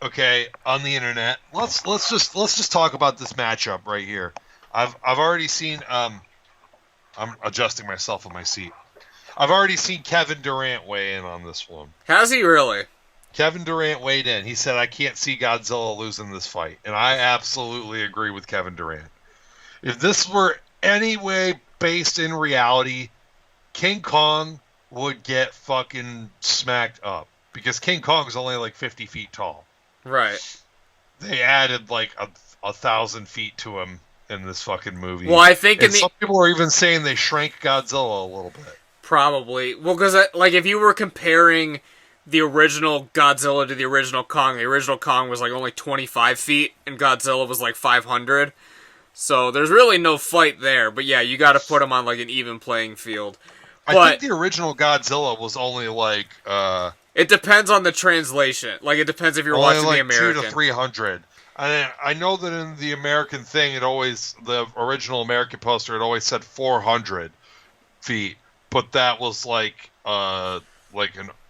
okay, on the internet. Let's just talk about this matchup right here. I've already seen. I'm adjusting myself on my seat. I've already seen Kevin Durant weigh in on this one. Has he really? Kevin Durant weighed in. He said, I can't see Godzilla losing this fight. And I absolutely agree with Kevin Durant. If this were any way based in reality, King Kong would get fucking smacked up because King Kong's only like 50 feet tall. Right. They added like 1,000 feet to him in this fucking movie. Well, I think some people are even saying they shrank Godzilla a little bit. Probably. Well, because like if you were comparing the original Godzilla to the original Kong was like only 25 feet, and Godzilla was like 500. So there's really no fight there. But yeah, you got to put them on like an even playing field. I think the original Godzilla was only like. It depends on the translation. Like, it depends if you're watching like the American. 200 to 300. I know that in the American thing, the original American poster, it always said 400 feet, but that was like an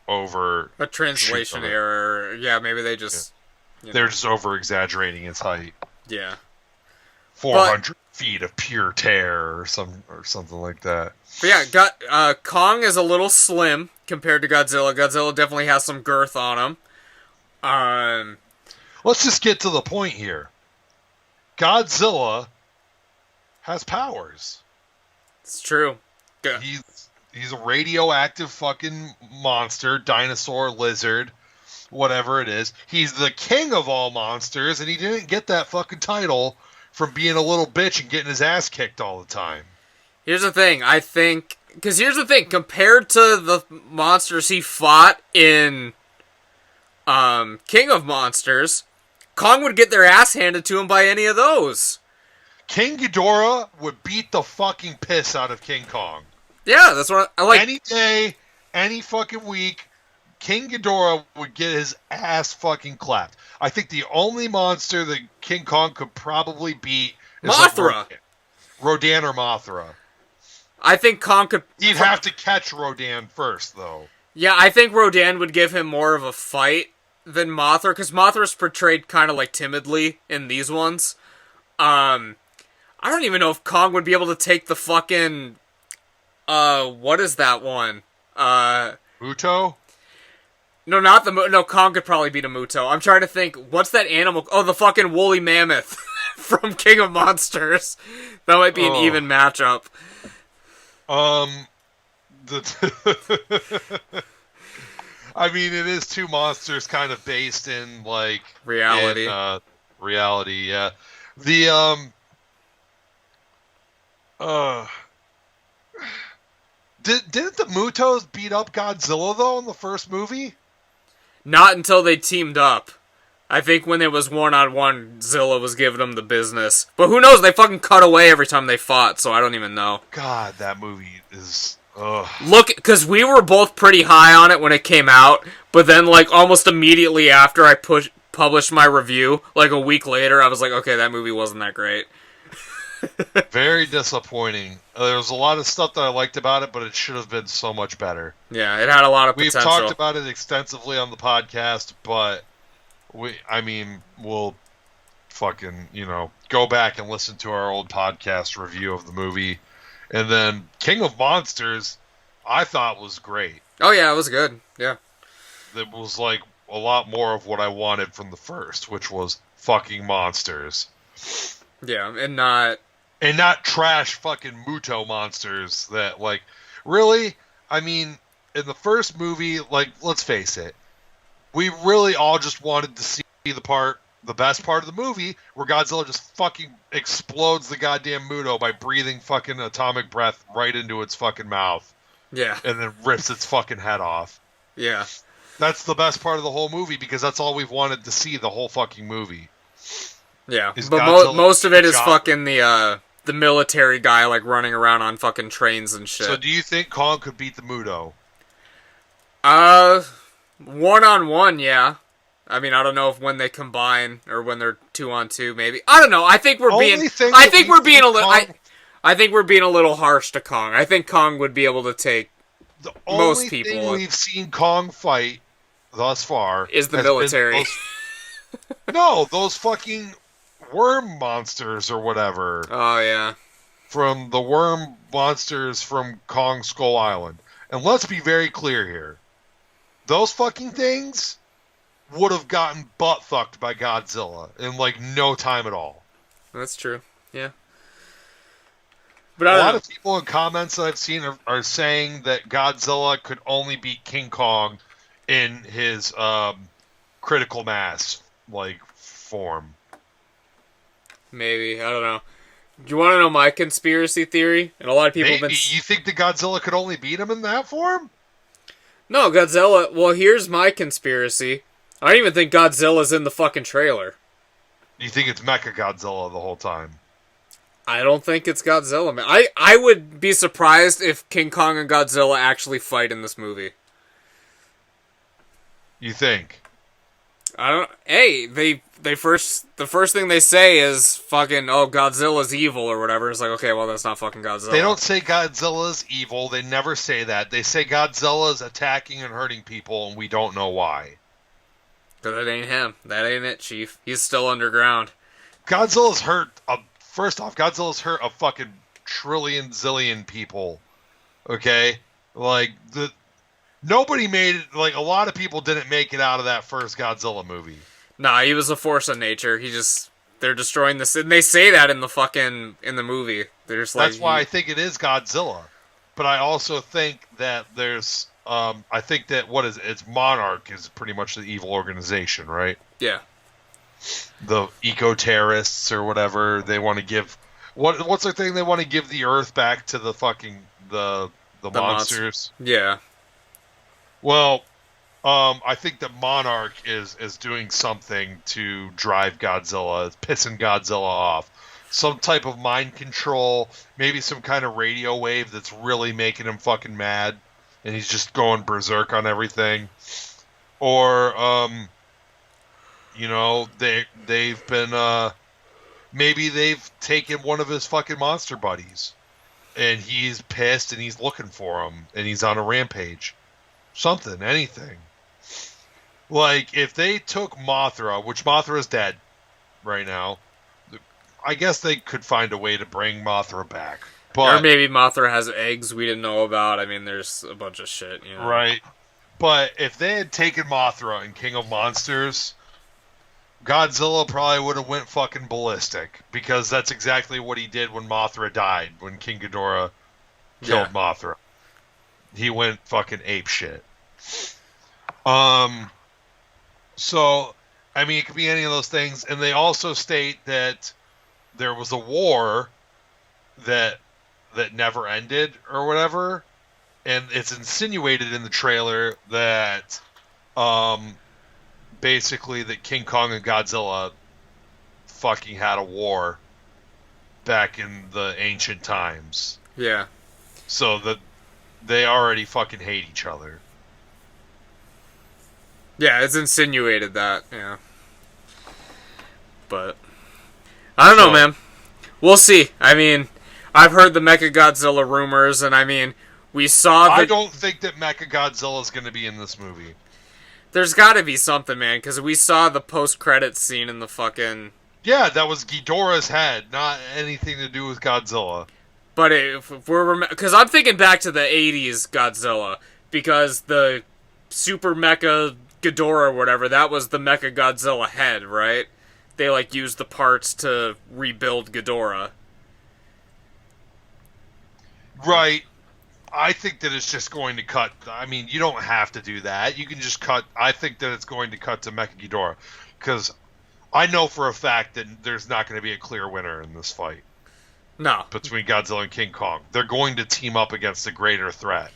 over a translation error. Yeah, maybe they just they're just over exaggerating its height. Yeah, 400 feet of pure terror or something like that. But yeah, Kong is a little slim compared to Godzilla. Godzilla definitely has some girth on him. Let's just get to the point here. Godzilla has powers. It's true. He's a radioactive fucking monster, dinosaur, lizard, whatever it is. He's the king of all monsters, and he didn't get that fucking title from being a little bitch and getting his ass kicked all the time. Here's the thing, compared to the monsters he fought in King of Monsters, Kong would get their ass handed to him by any of those. King Ghidorah would beat the fucking piss out of King Kong. Yeah, that's what I like. Any day, any fucking week, King Ghidorah would get his ass fucking clapped. I think the only monster that King Kong could probably beat is Mothra. Rodan or Mothra. I think Kong could... He'd have to catch Rodan first, though. Yeah, I think Rodan would give him more of a fight than Mothra, because Mothra's portrayed kind of like timidly in these ones. I don't even know if Kong would be able to take the fucking... what is that one? Muto? No, not the... No, Kong could probably beat a Muto. I'm trying to think, what's that animal... Oh, the fucking woolly mammoth from King of Monsters. That might be an even matchup. I mean, it is two monsters kind of based in, like... Reality. Reality, yeah. Didn't the Mutos beat up Godzilla, though, in the first movie? Not until they teamed up. I think when it was one-on-one, Zilla was giving them the business. But who knows? They fucking cut away every time they fought, so I don't even know. God, that movie is... Ugh. Look, because we were both pretty high on it when it came out, but then, like, almost immediately after I published my review, like a week later, I was like, okay, that movie wasn't that great. Very disappointing. There was a lot of stuff that I liked about it, but it should have been so much better. Yeah, it had a lot of potential. We've talked about it extensively on the podcast, but... we'll fucking, go back and listen to our old podcast review of the movie. And then King of Monsters, I thought was great. Oh, yeah, it was good. Yeah. It was like a lot more of what I wanted from the first, which was fucking monsters. Yeah, and not trash fucking Muto monsters that, like, really? I mean, in the first movie, like, let's face it, we really all just wanted to see the best part of the movie, where Godzilla just fucking explodes the goddamn Muto by breathing fucking atomic breath right into its fucking mouth. Yeah. And then rips its fucking head off. Yeah. That's the best part of the whole movie, because that's all we've wanted to see the whole fucking movie. Yeah. But most of it is fucking the military guy, like, running around on fucking trains and shit. So do you think Kong could beat the Muto? One-on-one, yeah. I mean, I don't know if when they combine or when they're 2-on-2, maybe. I don't know. I think we're being a little harsh to Kong. I think Kong would be able to take most people. The only thing we've seen Kong fight thus far is the military. Those fucking worm monsters or whatever. Oh, yeah. From the worm monsters from Kong Skull Island. And let's be very clear here. Those fucking things would have gotten butt-fucked by Godzilla in, like, no time at all. That's true, yeah. But a lot of people in comments that I've seen are saying that Godzilla could only beat King Kong in his critical mass form. Maybe, I don't know. Do you want to know my conspiracy theory? And a lot of people have been... You think that Godzilla could only beat him in that form? No, Godzilla... Well, here's my conspiracy. I don't even think Godzilla's in the fucking trailer. You think it's Mecha Godzilla the whole time? I don't think it's Godzilla, man. I would be surprised if King Kong and Godzilla actually fight in this movie. You think? I don't... Hey, the first thing they say is fucking, oh, Godzilla's evil or whatever. It's like, okay, well, that's not fucking Godzilla. They don't say Godzilla's evil. They never say that. They say Godzilla's attacking and hurting people, and we don't know why. Because it ain't him. That ain't it, Chief. He's still underground. Godzilla's hurt... First off, Godzilla's hurt a fucking trillion zillion people. Okay? Nobody made it... a lot of people didn't make it out of that first Godzilla movie. Nah, he was a force of nature. They're destroying this, and they say that in the movie. They're just That's why I think it is Godzilla. But I also think that there's, I think that, it's Monarch is pretty much the evil organization, right? Yeah. The eco-terrorists or whatever, they want to give, what's the thing they want to give the Earth back to the fucking, the monsters? Yeah. Well, I think that Monarch is doing something to drive Godzilla. It's pissing Godzilla off. Some type of mind control, maybe some kind of radio wave that's really making him fucking mad, and he's just going berserk on everything. Or, they've been, maybe they've taken one of his fucking monster buddies, and he's pissed and he's looking for him, and he's on a rampage. Something, anything. If they took Mothra, which Mothra's dead right now, I guess they could find a way to bring Mothra back. But, or maybe Mothra has eggs we didn't know about. I mean, there's a bunch of shit, you know. Right. But if they had taken Mothra in King of Monsters, Godzilla probably would have went fucking ballistic. Because that's exactly what he did when Mothra died, when King Ghidorah killed Mothra. He went fucking apeshit. So, I mean, it could be any of those things. And they also state that there was a war that never ended or whatever. And it's insinuated in the trailer that basically that King Kong and Godzilla fucking had a war back in the ancient times. Yeah. So that they already fucking hate each other. Yeah, it's insinuated that, yeah. But I don't know, man. We'll see. I mean, I've heard the Mechagodzilla rumors, and I mean, we saw I don't think that Mechagodzilla is going to be in this movie. There's got to be something, man, because we saw the post-credits scene in the fucking... Yeah, that was Ghidorah's head, not anything to do with Godzilla. But if we're... Because I'm thinking back to the 80s Godzilla, because the Super Mecha Ghidorah or whatever, that was the Mechagodzilla head, right? They, used the parts to rebuild Ghidorah. Right. I think that it's just going to cut... I mean, you don't have to do that. You can just cut... I think that it's going to cut to Mecha Ghidorah. Because I know for a fact that there's not going to be a clear winner in this fight. No. Between Godzilla and King Kong. They're going to team up against a greater threat.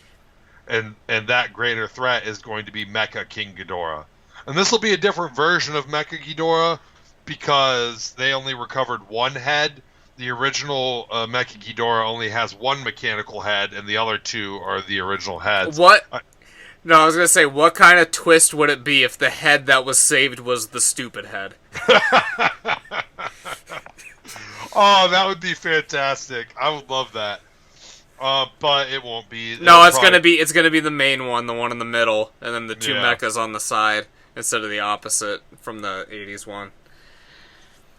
And that greater threat is going to be Mecha King Ghidorah. And this will be a different version of Mecha Ghidorah because they only recovered one head. The original Mecha Ghidorah only has one mechanical head, and the other two are the original heads. What? No, I was going to say, what kind of twist would it be if the head that was saved was the stupid head? Oh, that would be fantastic. I would love that. But it won't be. No, it's gonna be the main one, the one in the middle, and then the two mechas on the side instead of the opposite from the 80s one.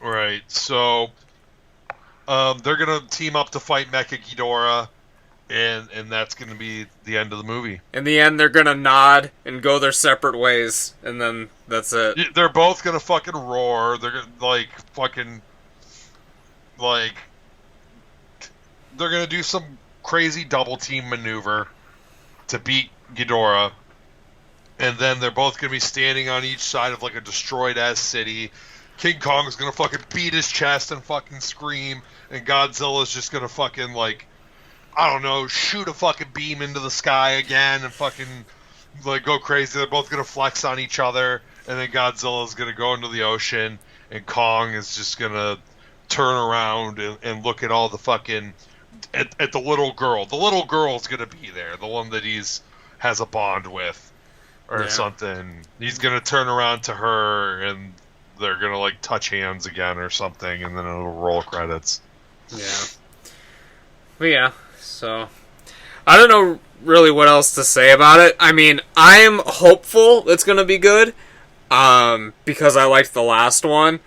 Right. So they're gonna team up to fight Mecha Ghidorah, and that's gonna be the end of the movie. In the end, they're gonna nod and go their separate ways, and then that's it. They're both gonna fucking roar. They're gonna fucking they're gonna do some crazy double team maneuver to beat Ghidorah, and then they're both gonna be standing on each side of like a destroyed ass city. King Kong's gonna fucking beat his chest and fucking scream, and Godzilla's just gonna fucking like, I don't know, shoot a fucking beam into the sky again and fucking like go crazy. They're both gonna flex on each other, and then Godzilla's gonna go into the ocean, and Kong is just gonna turn around and look at all the fucking at the little girl. The little girl's gonna be there, the one that has a bond with or something. He's gonna turn around to her, and they're gonna like touch hands again or something, and then it'll roll credits. Yeah. But yeah, so I don't know really what else to say about it. I mean, I'm hopeful it's gonna be good, because I liked the last one.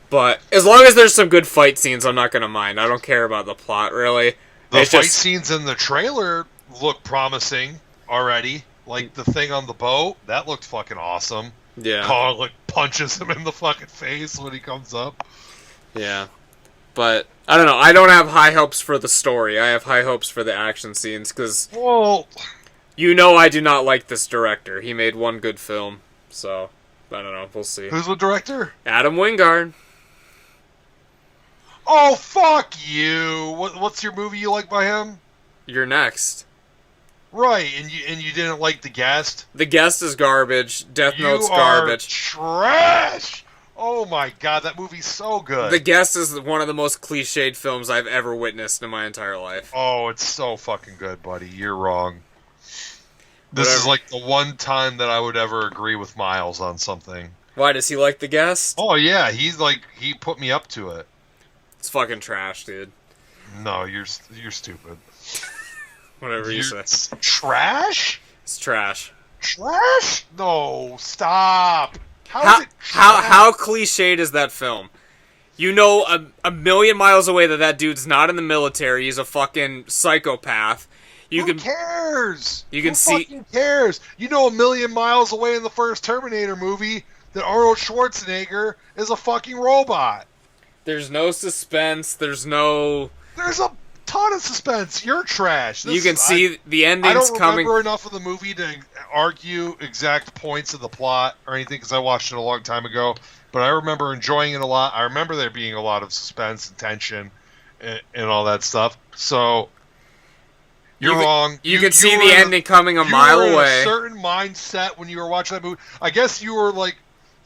But as long as there's some good fight scenes, I'm not gonna mind. I don't care about the plot really. The fight scenes in the trailer look promising already. Like the thing on the boat, that looked fucking awesome. Yeah. Kong like punches him in the fucking face when he comes up. Yeah. But I don't know. I don't have high hopes for the story. I have high hopes for the action scenes because I do not like this director. He made one good film, so I don't know. We'll see. Who's the director? Adam Wingard. Oh fuck you! What's your movie you like by him? You're next. Right, and you didn't like The Guest? The Guest is garbage. Death Note's You garbage. Trash! Oh my god, that movie's so good. The Guest is one of the most cliched films I've ever witnessed in my entire life. Oh, it's so fucking good, buddy. You're wrong. This is like the one time that I would ever agree with Miles on something. Why, does he like The Guest? Oh yeah, he put me up to it. It's fucking trash, dude. No, you're stupid. Whatever you say. Trash? It's trash. Trash? No, stop. How is it trash? How cliched is that film? You know a million miles away that dude's not in the military. He's a fucking psychopath. Who cares? You can Who see. fucking cares? You know a million miles away in the first Terminator movie that Arnold Schwarzenegger is a fucking robot. There's no suspense. There's a ton of suspense. You're trash. You can see the ending's coming. I don't remember enough of the movie to argue exact points of the plot or anything because I watched it a long time ago. But I remember enjoying it a lot. I remember there being a lot of suspense and tension and all that stuff. So you're wrong. You can see the ending coming a mile away. You were in a certain mindset when you were watching that movie. I guess you were like,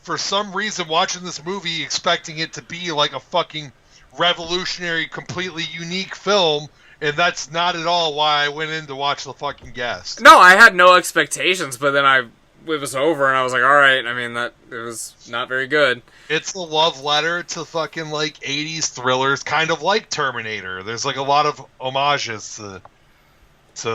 for some reason, watching this movie expecting it to be like a fucking revolutionary, completely unique film, and that's not at all why I went in to watch The fucking Guest. No, I had no expectations, but then it was over, and I was like, all right. I mean, it was not very good. It's a love letter to fucking like 80s thrillers, kind of like Terminator. There's like a lot of homages to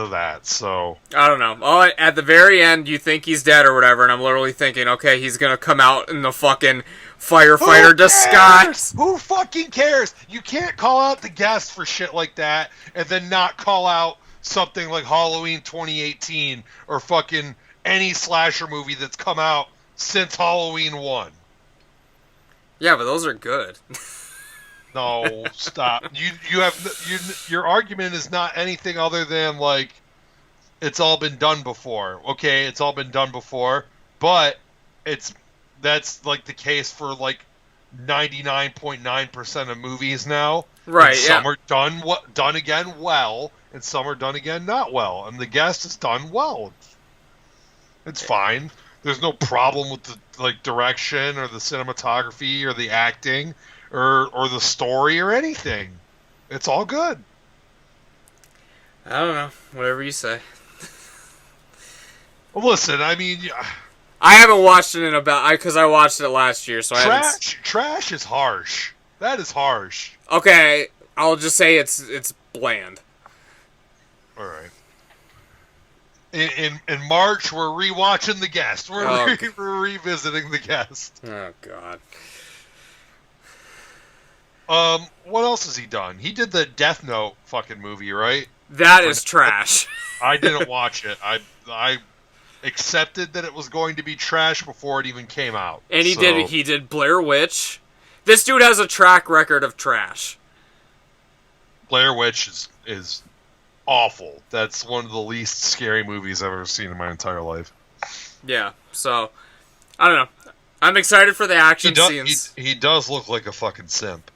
that, so I don't know. At the very end, you think he's dead or whatever, and I'm literally thinking, okay, he's gonna come out in the fucking firefighter disguise. Who fucking cares? You can't call out The Guest for shit like that, and then not call out something like Halloween 2018 or fucking any slasher movie that's come out since Halloween 1. Yeah, but those are good. No, stop. Your argument is not anything other than like it's all been done before. Okay, it's all been done before, but that's like the case for like 99.9% of movies now. Right. And some are done again well, and some are done again not well. And The Guest is done well. It's fine. There's no problem with the like direction or the cinematography or the acting. Or the story or anything. It's all good. I don't know. Whatever you say. Well, listen, I mean, I haven't watched it because I watched it last year, so trash is harsh. That is harsh. Okay, I'll just say it's bland. All right. In March, we're rewatching The Guest. We're revisiting The Guest. Oh God. What else has he done? He did the Death Note fucking movie, right? That is trash. I didn't watch it. I accepted that it was going to be trash before it even came out. And he did Blair Witch. This dude has a track record of trash. Blair Witch is awful. That's one of the least scary movies I've ever seen in my entire life. Yeah, so, I don't know. I'm excited for the action scenes. He does look like a fucking simp.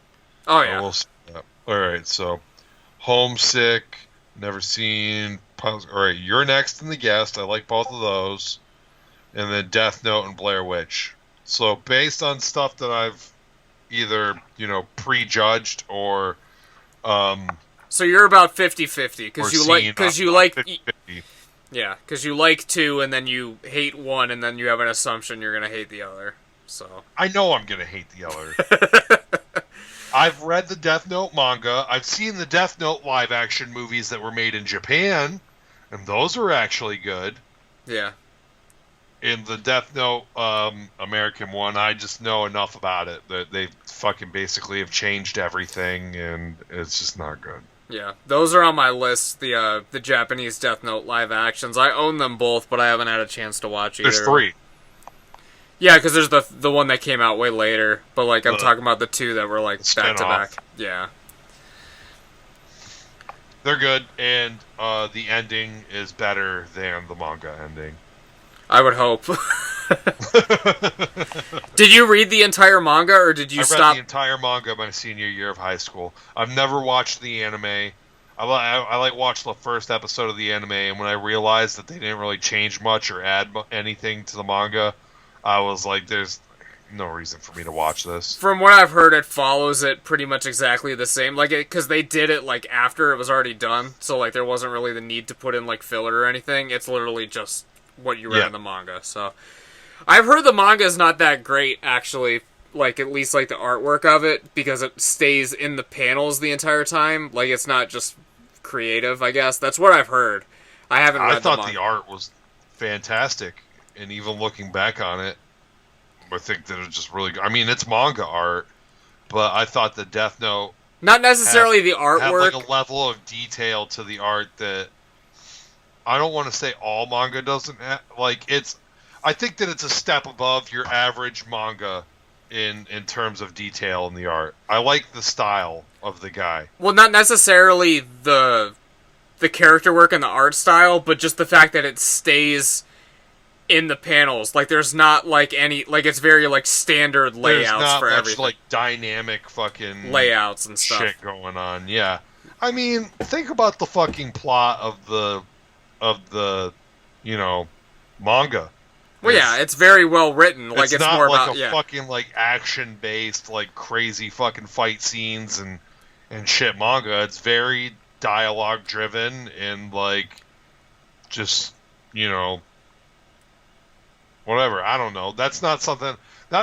Oh, yeah. I will say that. Alright, so, Homesick, never seen... Alright, You're Next and The Guest. I like both of those. And then Death Note and Blair Witch. So, based on stuff that I've either, prejudged or... So you're about 50-50, because you like... 50-50. Yeah, because you like two, and then you hate one, and then you have an assumption you're going to hate the other. So I know I'm going to hate the other. I've read the Death Note manga. I've seen the Death Note live-action movies that were made in Japan, and those were actually good. Yeah. In the Death Note American one, I just know enough about it that they fucking basically have changed everything, and it's just not good. Yeah, those are on my list, the Japanese Death Note live actions. I own them both, but I haven't had a chance to watch either. There's 3. Yeah, because there's the one that came out way later, but I'm talking about the 2 that were back to back. Yeah. They're good, and the ending is better than the manga ending. I would hope. Did you read the entire manga, or did you stop? I read the entire manga my senior year of high school. I've never watched the anime. I watched the first episode of the anime, and when I realized that they didn't really change much or add anything to the manga, I was like, there's no reason for me to watch this. From what I've heard, it follows it pretty much exactly the same. Because they did it, after it was already done, so, there wasn't really the need to put in, filler or anything. It's literally just what you read in the manga, so... I've heard the manga is not that great, actually, at least, the artwork of it, because it stays in the panels the entire time. It's not just creative, I guess. That's what I've heard. I haven't read the manga. I thought the art was fantastic, and even looking back on it, I think that it's just really good. I mean, it's manga art, but I thought the Death Note... Not necessarily the artwork. Had, a level of detail to the art that... I don't want to say all manga doesn't have... I think that it's a step above your average manga in terms of detail in the art. I like the style of the guy. Well, not necessarily the character work and the art style, but just the fact that it stays in the panels. There's not any it's very standard layouts for everything. There's not much dynamic fucking layouts and stuff shit going on. Yeah, I mean, think about the fucking plot of the manga. Well, yeah, it's very well written. It's not more about fucking action based, crazy fucking fight scenes and shit manga. It's very dialogue driven and just whatever. I don't know. That's not something.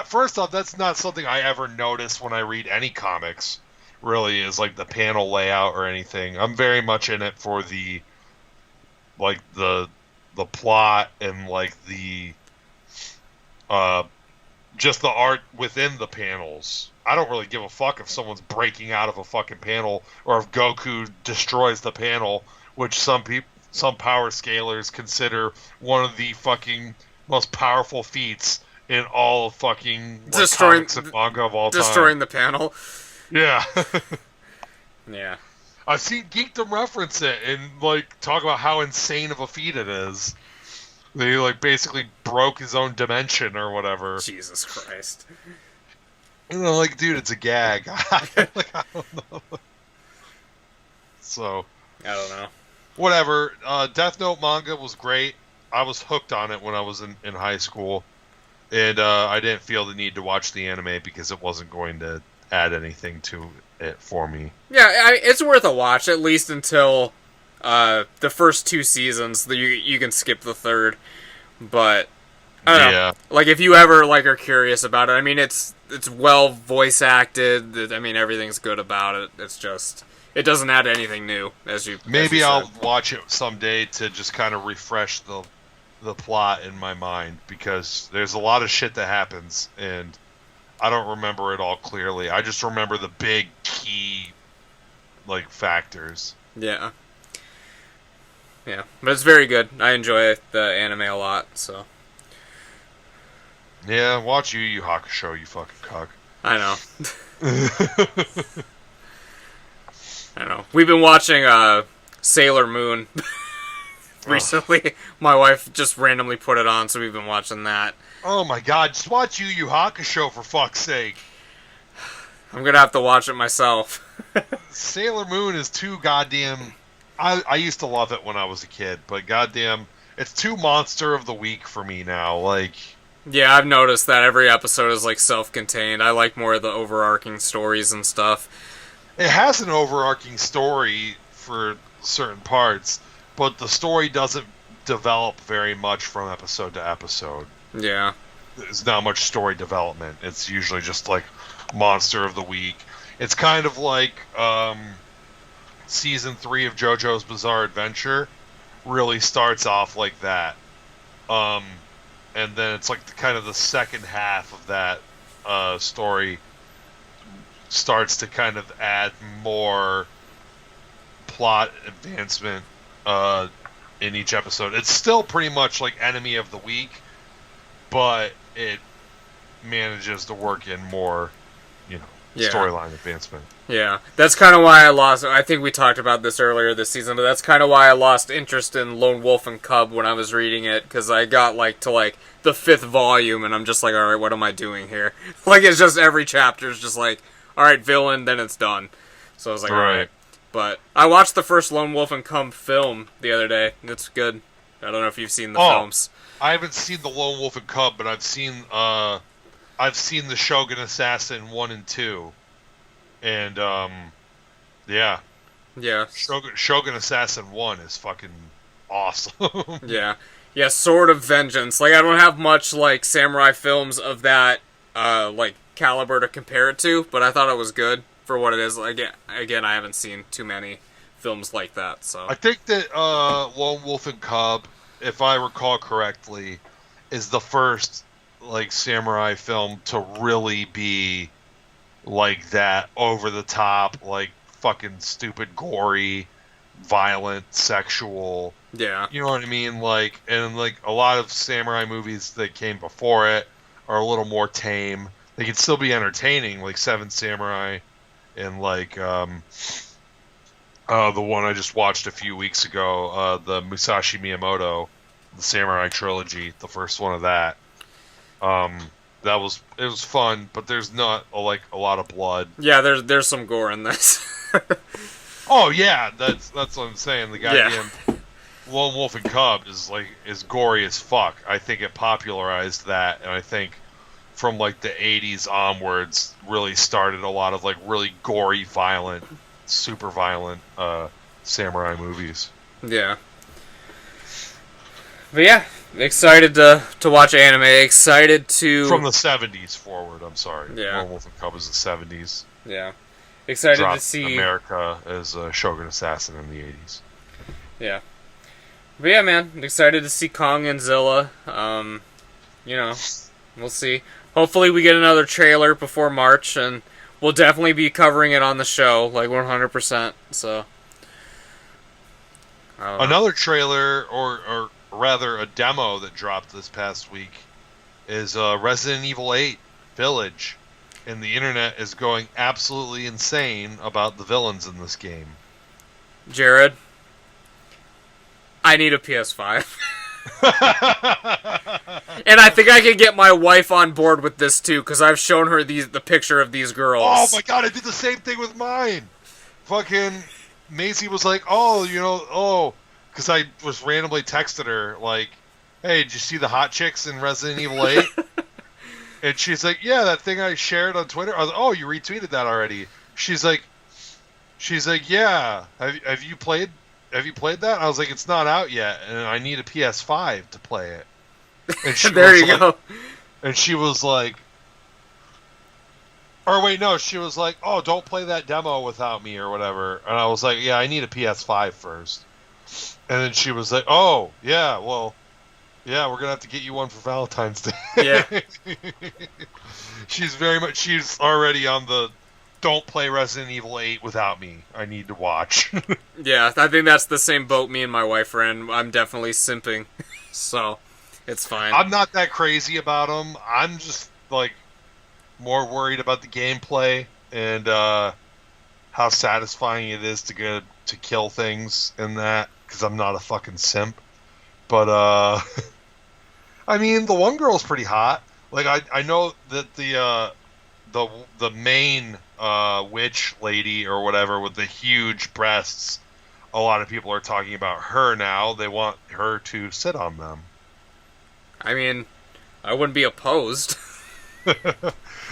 First off, that's not something I ever notice when I read any comics. Really, is the panel layout or anything. I'm very much in it for the the plot and the just the art within the panels. I don't really give a fuck if someone's breaking out of a fucking panel or if Goku destroys the panel, which some power scalers consider one of the fucking most powerful feats in all of fucking comics and manga of all time. Destroying the panel. Yeah. Yeah. I've seen Geekdom reference it and talk about how insane of a feat it is. They basically broke his own dimension or whatever. Jesus Christ. Dude, it's a gag. I don't know. So, I don't know. Whatever. Death Note manga was great. I was hooked on it when I was in high school, and I didn't feel the need to watch the anime because it wasn't going to add anything to it for me. Yeah, it's worth a watch, at least until the first 2 seasons. You can skip the third, but I don't know. If you ever are curious about it, I mean, it's well voice acted. I mean, everything's good about it. It's just it doesn't add anything new, Maybe I'll watch it someday to just kind of refresh the plot in my mind, because there's a lot of shit that happens and I don't remember it all clearly. I just remember the big key factors. Yeah. Yeah, but it's very good. I enjoy the anime a lot, so. Yeah, watch Yu Yu Hakusho, you fucking cuck. I know. I don't know. We've been watching Sailor Moon recently. My wife just randomly put it on, so we've been watching that. Oh my god, just watch Yu Yu Hakusho for fuck's sake. I'm gonna have to watch it myself. Sailor Moon is too goddamn... I used to love it when I was a kid, but goddamn, it's too monster of the week for me now. Like, Yeah, I've noticed that every episode is like self-contained. I like more of the overarching stories and stuff. it has an overarching story for certain parts, but the story doesn't develop very much from episode to episode. Yeah. There's not much story development. It's usually just like monster of the week. It's kind of like season 3 of JoJo's Bizarre Adventure really starts off like that. And then it's like kind of the second half of that story starts to kind of add more plot advancement in each episode. It's still pretty much like Enemy of the Week, but it manages to work in more, storyline advancement. Yeah, that's kind of why I lost... I think we talked about this earlier this season, but that's kind of why I lost interest in Lone Wolf and Cub when I was reading it, because I got to the 5th volume, and I'm just like, alright, what am I doing here? It's just every chapter is just like, alright, villain, then it's done. So I was like, alright. But I watched the first Lone Wolf and Cub film the other day. It's good. I don't know if you've seen the films. I haven't seen the Lone Wolf and Cub, but I've seen the Shogun Assassin 1 and 2. And, yeah. Yeah. Shogun Assassin 1 is fucking awesome. Yeah. Yeah, Sword of Vengeance. I don't have much, samurai films of that, caliber to compare it to, but I thought it was good for what it is. Again, I haven't seen too many films like that, so... I think that, Lone Wolf and Cub, if I recall correctly, is the first, samurai film to really be... like that, over the top, fucking stupid, gory, violent, sexual. Yeah. You know what I mean? And a lot of samurai movies that came before it are a little more tame. They can still be entertaining, like Seven Samurai, and the one I just watched a few weeks ago, the Musashi Miyamoto, the Samurai Trilogy, the first one of that. It was fun, but there's not a lot of blood. Yeah, there's some gore in this. Oh yeah, that's what I'm saying. The goddamn Lone Wolf and Cub is gory as fuck. I think it popularized that, and I think from the 80s onwards really started a lot of really gory, violent, super violent samurai movies. Yeah. But yeah, excited to watch anime. Excited to... From the 70s forward, I'm sorry. Yeah. Lone Wolf and Cub is the 70s. Yeah. Excited Dropped to see... America as a Shogun Assassin in the 80s. Yeah. But yeah, man. Excited to see Kong and Zilla. We'll see. Hopefully we get another trailer before March, and we'll definitely be covering it on the show, 100%, so... Another trailer, or rather a demo that dropped this past week, is Resident Evil 8 Village, and the internet is going absolutely insane about the villains in this game. Jarrod, I need a PS5. And I think I can get my wife on board with this too, because I've shown her the picture of these girls. Oh my god, I did the same thing with mine! Fucking Maisie was like, because I was randomly texting her, hey, did you see the hot chicks in Resident Evil 8? And she's like, yeah, that thing I shared on Twitter. I was like, oh, you retweeted that already. She's like, yeah. Have you played that? I was like, it's not out yet, and I need a PS5 to play it. And she there you go. And she was like, or wait, no, she was like, oh, don't play that demo without me or whatever. And I was like, yeah, I need a PS5 first. And then she was like, oh, yeah, well, yeah, we're going to have to get you one for Valentine's Day. Yeah. She's already on the don't play Resident Evil 8 without me. I need to watch. Yeah, I think that's the same boat me and my wife are in. I'm definitely simping. So, it's fine. I'm not that crazy about them. I'm just, more worried about the gameplay and how how satisfying it is to kill things in that, because I'm not a fucking simp. But I mean, the one girl's pretty hot. Like I know that the main witch lady or whatever with the huge breasts, a lot of people are talking about her now. They want her to sit on them. I mean, I wouldn't be opposed.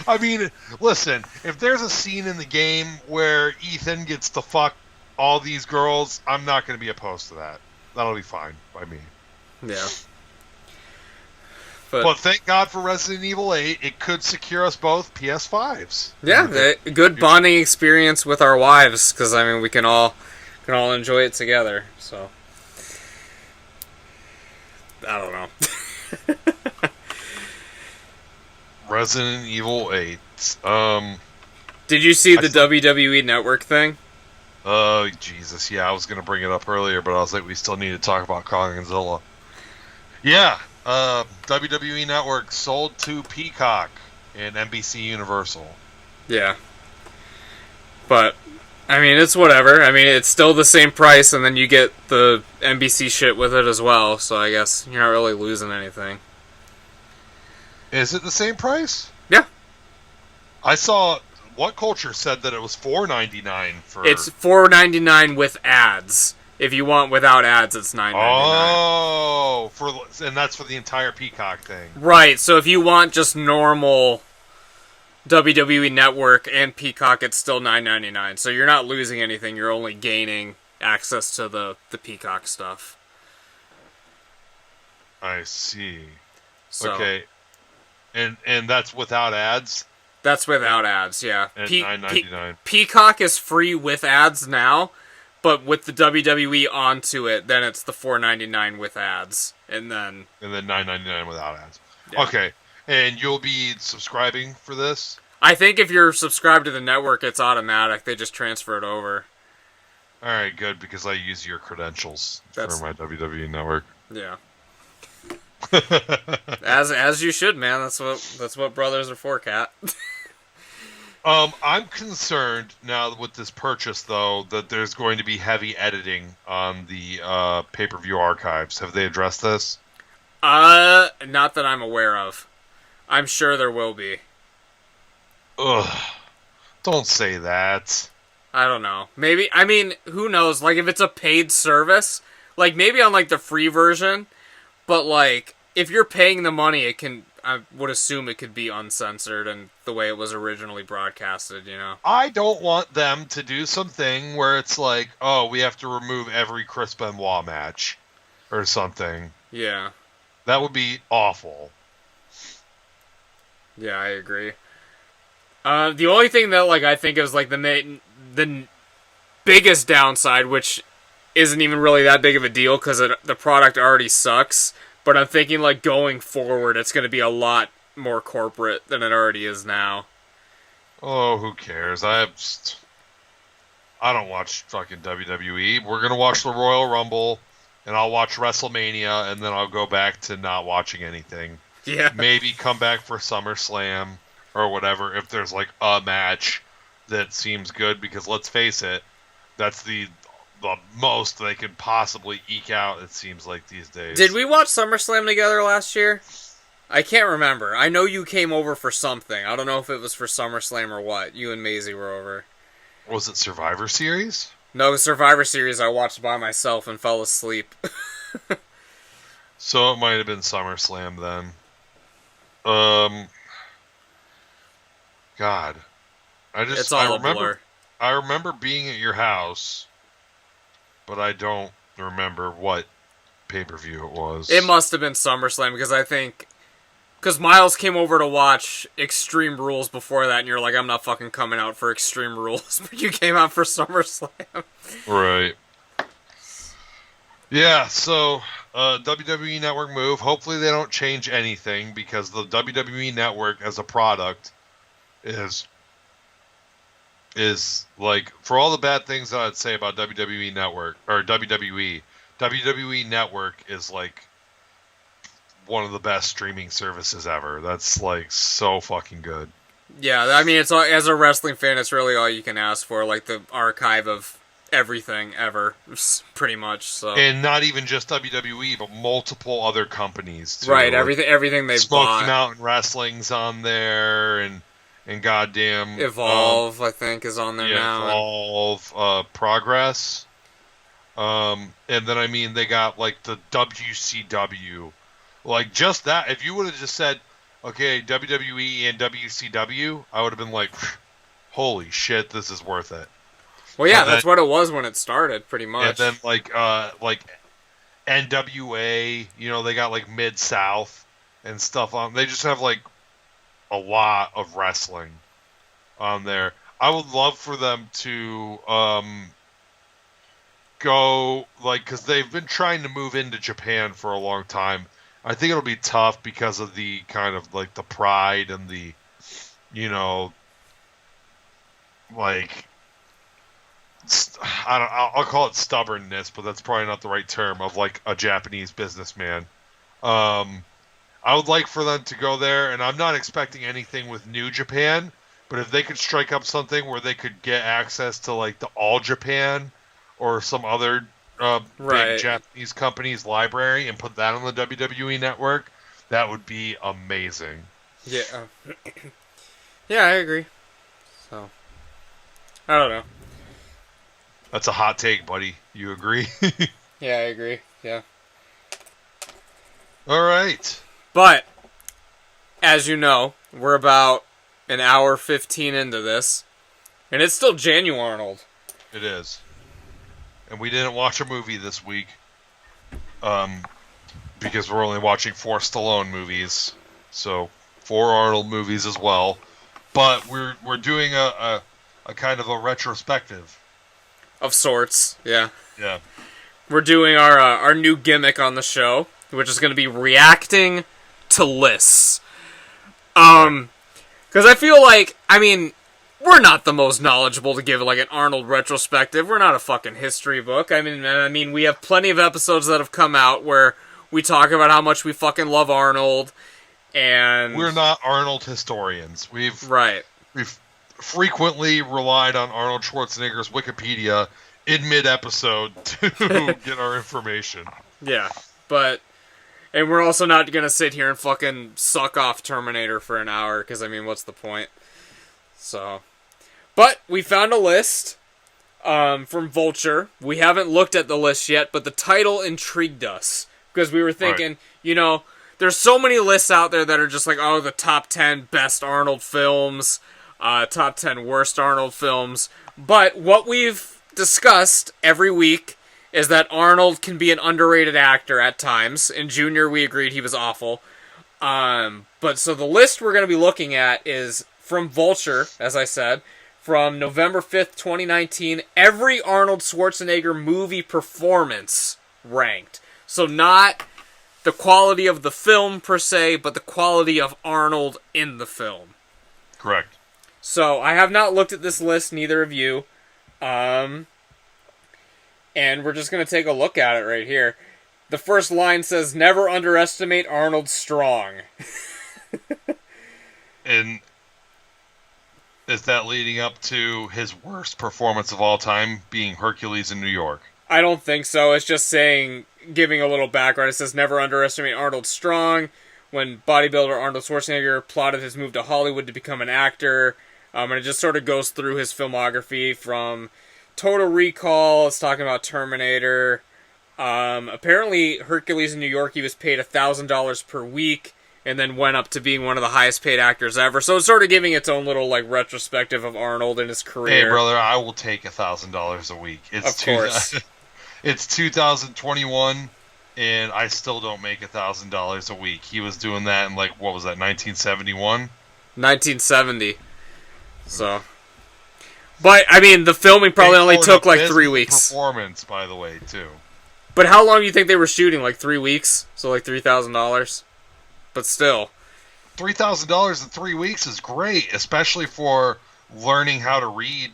I mean, listen, if there's a scene in the game where Ethan gets to fuck all these girls, I'm not going to be opposed to that. That'll be fine by me. Yeah. But thank God for Resident Evil 8. It could secure us both PS5s. Yeah, a good bonding experience with our wives, because, I mean, we can all enjoy it together, so. I don't know. Resident Evil 8. Did you see the WWE Network thing? Oh, Jesus. Yeah, I was going to bring it up earlier, but I was like, we still need to talk about Kong and Godzilla. Yeah, WWE Network sold to Peacock and NBC Universal. Yeah. But, I mean, it's whatever. I mean, it's still the same price, and then you get the NBC shit with it as well, so I guess you're not really losing anything. Is it the same price? Yeah. I saw What Culture said that it was $4.99 for. It's $4.99 with ads. If you want without ads, it's $9.99. Oh, and that's for the entire Peacock thing. Right. So if you want just normal WWE Network and Peacock, it's still $9.99. So you're not losing anything. You're only gaining access to the Peacock stuff. I see. So, okay. And that's without ads? That's without ads, yeah. And $9.99. Peacock is free with ads now, but with the WWE onto it, then it's the $4.99 with ads, and then $9.99 without ads. Yeah. Okay, and you'll be subscribing for this? I think if you're subscribed to the network, it's automatic. They just transfer it over. All right, good, because I use your credentials for my WWE Network. Yeah. as you should, man. That's what brothers are for, Cat. I'm concerned now with this purchase, though, that there's going to be heavy editing on the pay-per-view archives. Have they addressed this? Not that I'm aware of. I'm sure there will be. Ugh. Don't say that. I don't know. Maybe, I mean, who knows? Like, if it's a paid service, like, maybe on, like, the free version, but, like, if you're paying the money, it can, I would assume it could be uncensored and the way it was originally broadcasted, you know? I don't want them to do something where it's like, oh, we have to remove every Chris Benoit match or something. Yeah. That would be awful. Yeah, I agree. The only thing that, like, I think is, like, the biggest downside, which isn't even really that big of a deal because the product already sucks, but I'm thinking, like, going forward, it's going to be a lot more corporate than it already is now. Oh, who cares? I don't watch fucking WWE. We're going to watch the Royal Rumble, and I'll watch WrestleMania, and then I'll go back to not watching anything. Yeah. Maybe come back for SummerSlam or whatever if there's, like, a match that seems good, because let's face it, that's the most they could possibly eke out, it seems like, these days. Did we watch SummerSlam together last year? I can't remember. I know you came over for something. I don't know if it was for SummerSlam or what. You and Maisie were over. Was it Survivor Series? No, Survivor Series I watched by myself and fell asleep. So it might have been SummerSlam then. God. It's all a blur. I remember being at your house, but I don't remember what pay-per-view it was. It must have been SummerSlam, because Miles came over to watch Extreme Rules before that, and you're like, I'm not fucking coming out for Extreme Rules, but you came out for SummerSlam. Right. Yeah, so, WWE Network move. Hopefully they don't change anything, because the WWE Network as a product is like, for all the bad things that I'd say about WWE Network, or WWE Network is like one of the best streaming services ever. That's like so fucking good. Yeah, I mean, it's all, as a wrestling fan, it's really all you can ask for, like the archive of everything ever, pretty much. So, And not even just WWE, but multiple other companies too. right, everything they've Smoky bought. Mountain Wrestling's on there, and goddamn Evolve, I think, is on there now. Evolve, Progress. And then I mean they got like the WCW, like just that. If you would have just said, okay, WWE and WCW, I would have been like, holy shit, this is worth it. Well, yeah, that's what it was when it started, pretty much. And then like NWA, you know, they got like Mid-South and stuff on. They just have like a lot of wrestling on there. I would love for them to go, like, because they've been trying to move into Japan for a long time. I think it'll be tough because of the kind of like the pride and the, you know, like, I'll call it stubbornness, but that's probably not the right term, of like a Japanese businessman. I would like for them to go there, and I'm not expecting anything with New Japan, but if they could strike up something where they could get access to like the All Japan or some other big Japanese company's library and put that on the WWE network, that would be amazing. Yeah. Yeah, I agree. So, I don't know. That's a hot take, buddy. You agree? Yeah, I agree. Yeah. All right. But, as you know, we're about an hour 15 into this, and it's still Janu Arnold. It is. And we didn't watch a movie this week, because we're only watching 4 Stallone movies, so 4 Arnold movies as well. But we're doing a kind of a retrospective. Of sorts, yeah. Yeah. We're doing our new gimmick on the show, which is going to be reacting to lists. Because I feel like, I mean, we're not the most knowledgeable to give like an Arnold retrospective. We're not a fucking history book. I mean, we have plenty of episodes that have come out where we talk about how much we fucking love Arnold, and we're not Arnold historians. We've frequently relied on Arnold Schwarzenegger's Wikipedia in mid-episode to get our information. Yeah, and we're also not gonna sit here and fucking suck off Terminator for an hour, because, I mean, what's the point? So, but we found a list from Vulture. We haven't looked at the list yet, but the title intrigued us, because we were thinking, you know, there's so many lists out there that are just like, oh, the top 10 best Arnold films, top 10 worst Arnold films, but what we've discussed every week is that Arnold can be an underrated actor at times. In Junior, we agreed he was awful. But so the list we're going to be looking at is from Vulture, as I said, from November 5th, 2019, every Arnold Schwarzenegger movie performance ranked. So not the quality of the film per se, but the quality of Arnold in the film. Correct. So I have not looked at this list, neither of you. And we're just going to take a look at it right here. The first line says, "Never underestimate Arnold Strong." And is that leading up to his worst performance of all time being Hercules in New York? I don't think so. It's just saying, giving a little background. It says, "Never underestimate Arnold Strong." When bodybuilder Arnold Schwarzenegger plotted his move to Hollywood to become an actor. And it just sort of goes through his filmography from Total Recall, it's talking about Terminator. Apparently, Hercules in New York, he was paid $1,000 per week, and then went up to being one of the highest paid actors ever. So it's sort of giving its own little like retrospective of Arnold and his career. Hey, brother, I will take $1,000 a week. Of course. It's 2021, and I still don't make $1,000 a week. He was doing that in, like, what was that, 1971? 1970. So, but I mean, the filming probably only took like 3 weeks. Performance, by the way, too. But how long do you think they were shooting? Like 3 weeks, so like $3,000. But still, $3,000 in 3 weeks is great, especially for learning how to read,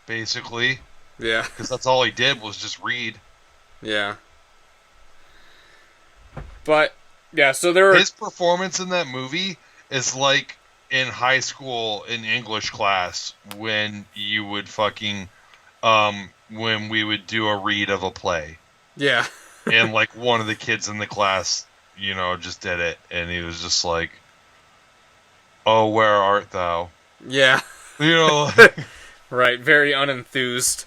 basically. Yeah, because that's all he did was just read. Yeah. But yeah, so there were... his performance in that movie is like in high school in English class when you would fucking when we would do a read of a play. Yeah. And like one of the kids in the class, just did it, and he was just like, "Oh, where art thou?" Yeah. Like, Right, very unenthused.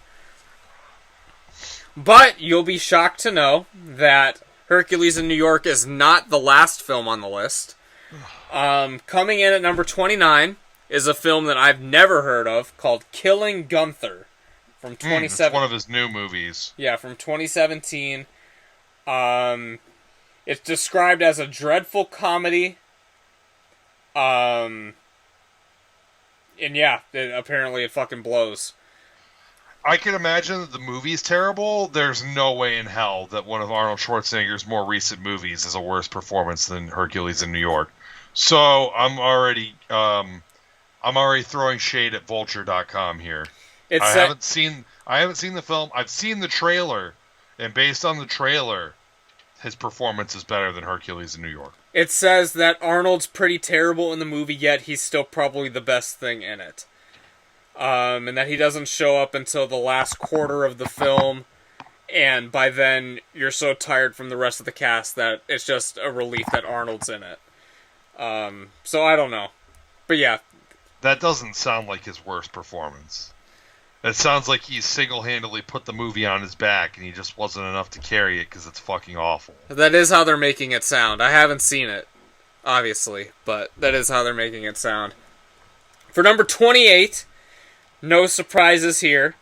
But you'll be shocked to know that Hercules in New York is not the last film on the list. Coming in at number 29 is a film that I've never heard of called Killing Gunther from 2017. It's one of his new movies. Yeah, from 2017. It's described as a dreadful comedy. And yeah, apparently it fucking blows. I can imagine that the movie's terrible. There's no way in hell that one of Arnold Schwarzenegger's more recent movies is a worse performance than Hercules in New York. So I'm already throwing shade at Vulture.com here. I haven't seen the film. I've seen the trailer, and based on the trailer, his performance is better than Hercules in New York. It says that Arnold's pretty terrible in the movie, yet he's still probably the best thing in it. And that he doesn't show up until the last quarter of the film, and by then you're so tired from the rest of the cast that it's just a relief that Arnold's in it. So I don't know. But yeah. That doesn't sound like his worst performance. It sounds like he single-handedly put the movie on his back, and he just wasn't enough to carry it because it's fucking awful. That is how they're making it sound. I haven't seen it, obviously, but that is how they're making it sound. For number 28, no surprises here.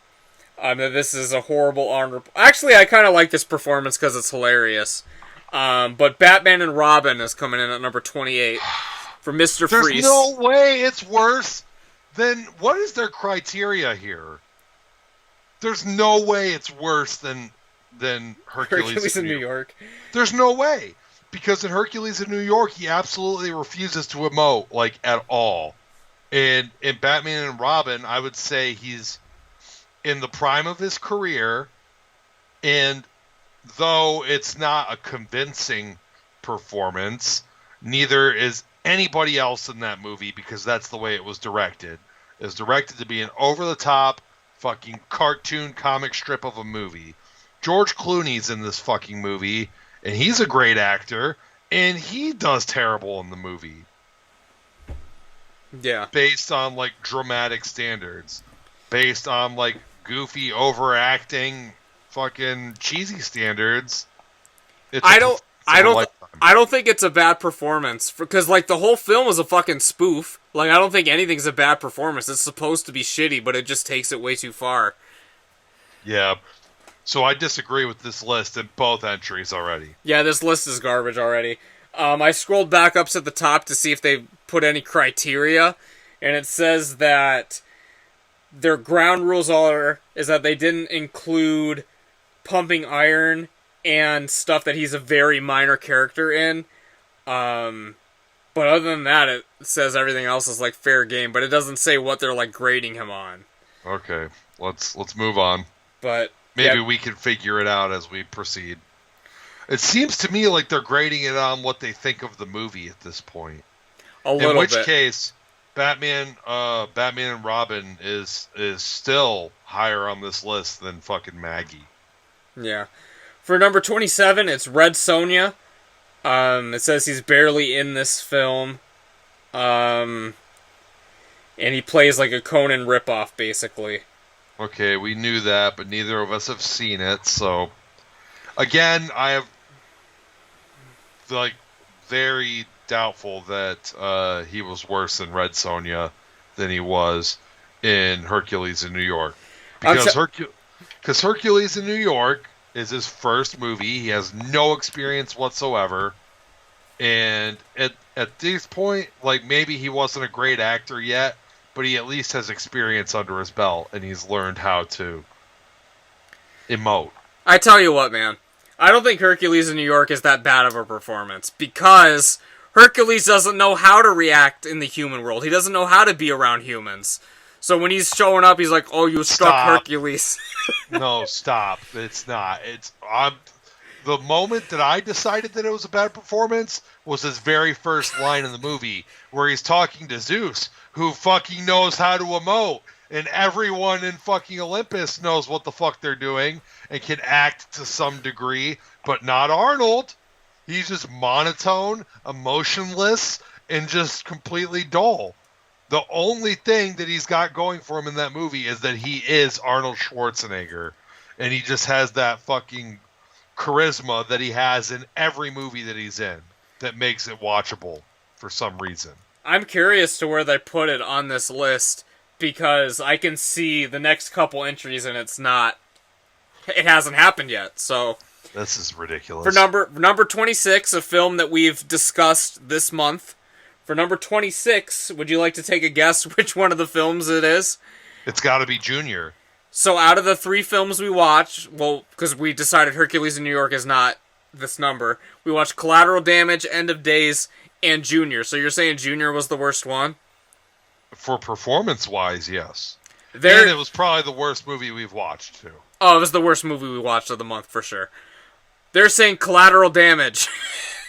This is a horrible Arnold. Actually, I kind of like this performance because it's hilarious. But Batman and Robin is coming in at number 28 for Mr. Freeze. There's no way it's worse than... What is their criteria here? There's no way it's worse than Hercules in New York. There's no way. Because in Hercules in New York, he absolutely refuses to emote, like, at all. And in Batman and Robin, I would say he's in the prime of his career, and though it's not a convincing performance, neither is anybody else in that movie, because that's the way it was directed. It was directed to be an over-the-top fucking cartoon comic strip of a movie. George Clooney's in this fucking movie, and he's a great actor, and he does terrible in the movie. Yeah. Based on, like, dramatic standards. Based on, like, goofy, overacting, fucking cheesy standards. I don't think it's a bad performance. Because, like, the whole film is a fucking spoof. Like, I don't think anything's a bad performance. It's supposed to be shitty, but it just takes it way too far. Yeah. So I disagree with this list in both entries already. Yeah, this list is garbage already. I scrolled back up to the top to see if they put any criteria, and it says that their ground rules is that they didn't include pumping iron and stuff that he's a very minor character in. But other than that, it says everything else is like fair game, but it doesn't say what they're like grading him on. Okay, let's move on. But maybe we can figure it out as we proceed. It seems to me like they're grading it on what they think of the movie at this point. In which case, Batman and Robin is still higher on this list than fucking Maggie. Yeah. For number 27, it's Red Sonja. It says he's barely in this film. And he plays like a Conan ripoff, basically. Okay, we knew that, but neither of us have seen it, so... Again, I have... like, very doubtful that he was worse in Red Sonja than he was in Hercules in New York. Because Hercules in New York is his first movie. He has no experience whatsoever. And at this point, like, maybe he wasn't a great actor yet, but he at least has experience under his belt, and he's learned how to emote. I tell you what, man. I don't think Hercules in New York is that bad of a performance, because Hercules doesn't know how to react in the human world. He doesn't know how to be around humans. So when he's showing up, he's like, "Oh, you struck Hercules." No, stop. It's not. The moment that I decided that it was a bad performance was his very first line in the movie, where he's talking to Zeus, who fucking knows how to emote, and everyone in fucking Olympus knows what the fuck they're doing and can act to some degree, but not Arnold. He's just monotone, emotionless, and just completely dull. The only thing that he's got going for him in that movie is that he is Arnold Schwarzenegger, and he just has that fucking charisma that he has in every movie that he's in that makes it watchable for some reason. I'm curious to where they put it on this list, because I can see the next couple entries and it hasn't happened yet, so... This is ridiculous. For number 26, a film that we've discussed this month. For number 26, would you like to take a guess which one of the films it is? It's got to be Junior. So out of the 3 films we watched, well, because we decided Hercules in New York is not this number, we watched Collateral Damage, End of Days, and Junior. So you're saying Junior was the worst one? For performance-wise, yes. And it was probably the worst movie we've watched, too. Oh, it was the worst movie we watched of the month, for sure. They're saying Collateral Damage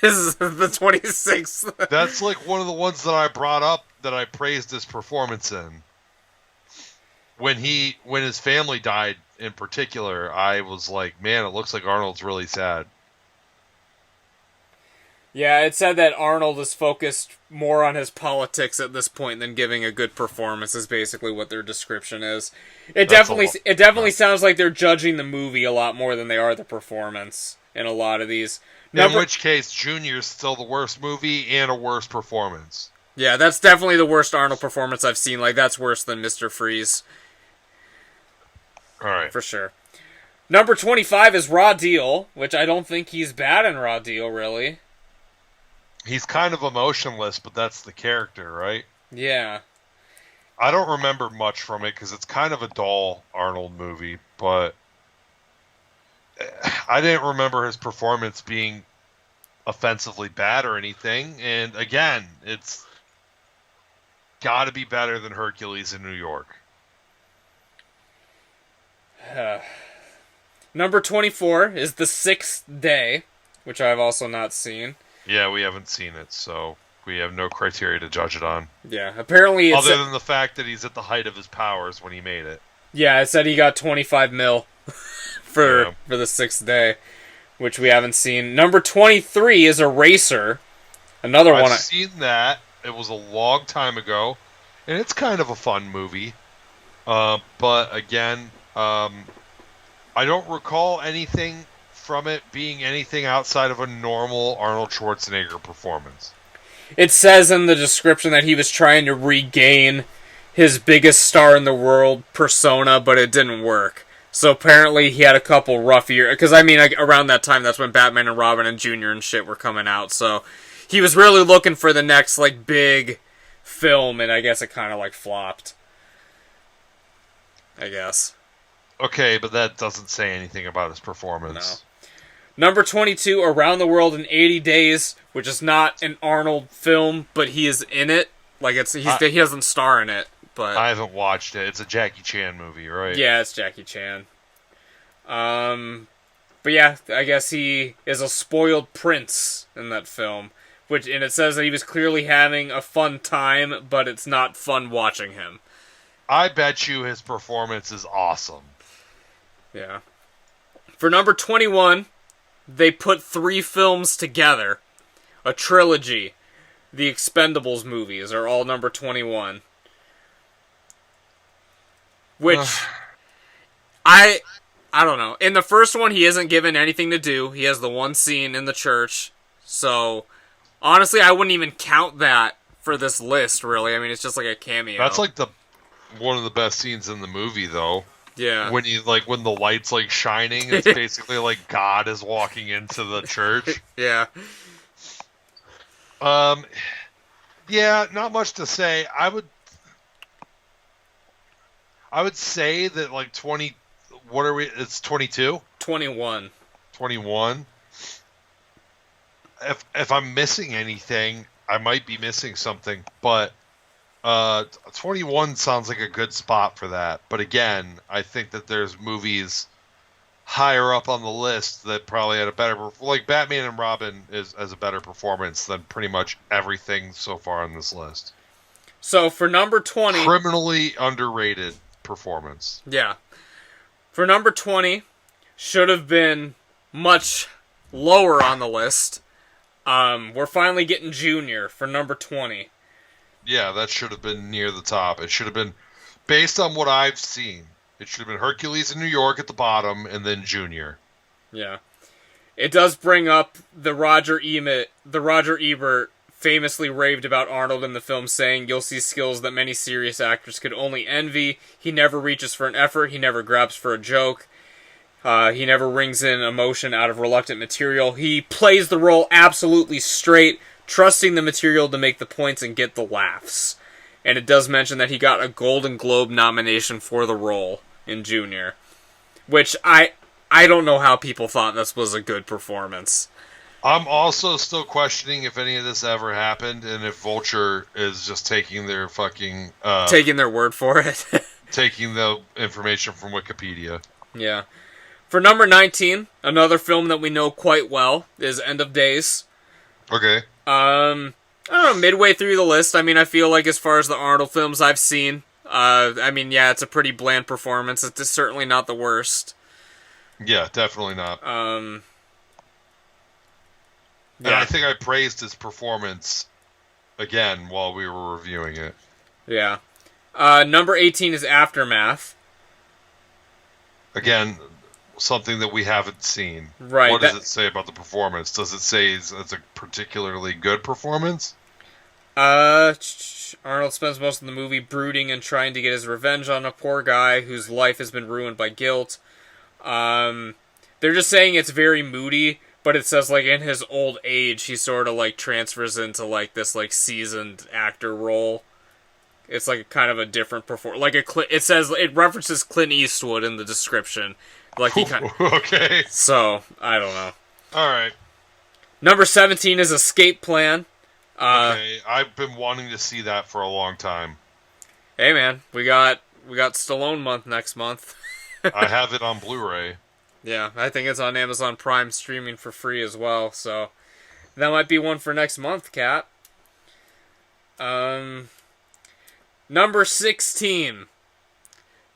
is the 26th. That's like one of the ones that I brought up that I praised his performance in. When his family died in particular, I was like, man, it looks like Arnold's really sad. Yeah, it said that Arnold is focused more on his politics at this point than giving a good performance, is basically what their description is. It definitely sounds like they're judging the movie a lot more than they are the performance in a lot of these. In which case, Junior's still the worst movie and a worse performance. Yeah, that's definitely the worst Arnold performance I've seen. Like, that's worse than Mr. Freeze. Alright. For sure. Number 25 is Raw Deal, which I don't think he's bad in Raw Deal, really. He's kind of emotionless, but that's the character, right? Yeah. I don't remember much from it, because it's kind of a dull Arnold movie, but I didn't remember his performance being offensively bad or anything, and again, it's got to be better than Hercules in New York. Number 24 is The Sixth Day, which I've also not seen. Yeah, we haven't seen it, so we have no criteria to judge it on. Yeah, apparently it's... Other than the fact that he's at the height of his powers when he made it. Yeah, it said he got 25 mil for The Sixth Day, which we haven't seen. Number 23 is Eraser, another one. I've seen that. It was a long time ago, and it's kind of a fun movie. But again, I don't recall anything from it being anything outside of a normal Arnold Schwarzenegger performance. It says in the description that he was trying to regain his biggest star in the world persona, but it didn't work. So apparently he had a couple rough years. Because, I mean, around that time, that's when Batman and Robin and Junior and shit were coming out. So he was really looking for the next, like, big film, and I guess it kind of, like, flopped. I guess. Okay, but that doesn't say anything about his performance. No. Number 22, Around the World in 80 Days, which is not an Arnold film, but he is in it. Like, he doesn't star in it. But I haven't watched it. It's a Jackie Chan movie, right? Yeah, it's Jackie Chan. But yeah, I guess he is a spoiled prince in that film. And it says that he was clearly having a fun time, but it's not fun watching him. I bet you his performance is awesome. Yeah. For number 21, they put 3 films together. A trilogy. The Expendables movies are all number 21. Which, I don't know. In the first one, he isn't given anything to do. He has the one scene in the church. So, honestly, I wouldn't even count that for this list, really. I mean, it's just like a cameo. That's like one of the best scenes in the movie, though. Yeah. When the light's like shining, it's basically like God is walking into the church. Yeah. Yeah, not much to say. I would say that like 20. What are we? It's 22. 21. 21. If I'm missing anything, I might be missing something, but 21 sounds like a good spot for that. But again, I think that there's movies higher up on the list that probably had a better, like Batman and Robin has a better performance than pretty much everything so far on this list. So for number 20, criminally underrated performance. Yeah. For number 20, should have been much lower on the list. We're finally getting Junior for number 20. Yeah, that should have been near the top. It should have been, based on what I've seen, it should have been Hercules in New York at the bottom, and then Junior. Yeah. It does bring up the Roger Ebert famously raved about Arnold in the film, saying, "You'll see skills that many serious actors could only envy. He never reaches for an effort. He never grabs for a joke. He never rings in emotion out of reluctant material. He plays the role absolutely straight, trusting the material to make the points and get the laughs." And it does mention that he got a Golden Globe nomination for the role in Junior, which I don't know how people thought this was a good performance. I'm also still questioning if any of this ever happened, and if Vulture is just taking their fucking... taking their word for it. taking the information from Wikipedia. Yeah. For number 19, another film that we know quite well is End of Days. Okay. I don't know, midway through the list, I mean, I feel like as far as the Arnold films I've seen, I mean, yeah, it's a pretty bland performance. It's certainly not the worst. Yeah, definitely not. Yeah. And I think I praised his performance again while we were reviewing it. Yeah. Number 18 is Aftermath. Again, something that we haven't seen. Right. What does it say about the performance? Does it say it's a particularly good performance? Arnold spends most of the movie brooding and trying to get his revenge on a poor guy whose life has been ruined by guilt. They're just saying it's very moody, but it says, like, in his old age, he sort of, like, transfers into, like, this, like, seasoned actor role. It's, like, kind of a different performance. Like, it says, it references Clint Eastwood in the description. Like, he kind of... Okay. So, I don't know. Alright. Number 17 is Escape Plan. Okay, I've been wanting to see that for a long time. Hey, man, we got Stallone month next month. I have it on Blu-ray. Yeah, I think it's on Amazon Prime streaming for free as well, so that might be one for next month, Kat. Number 16.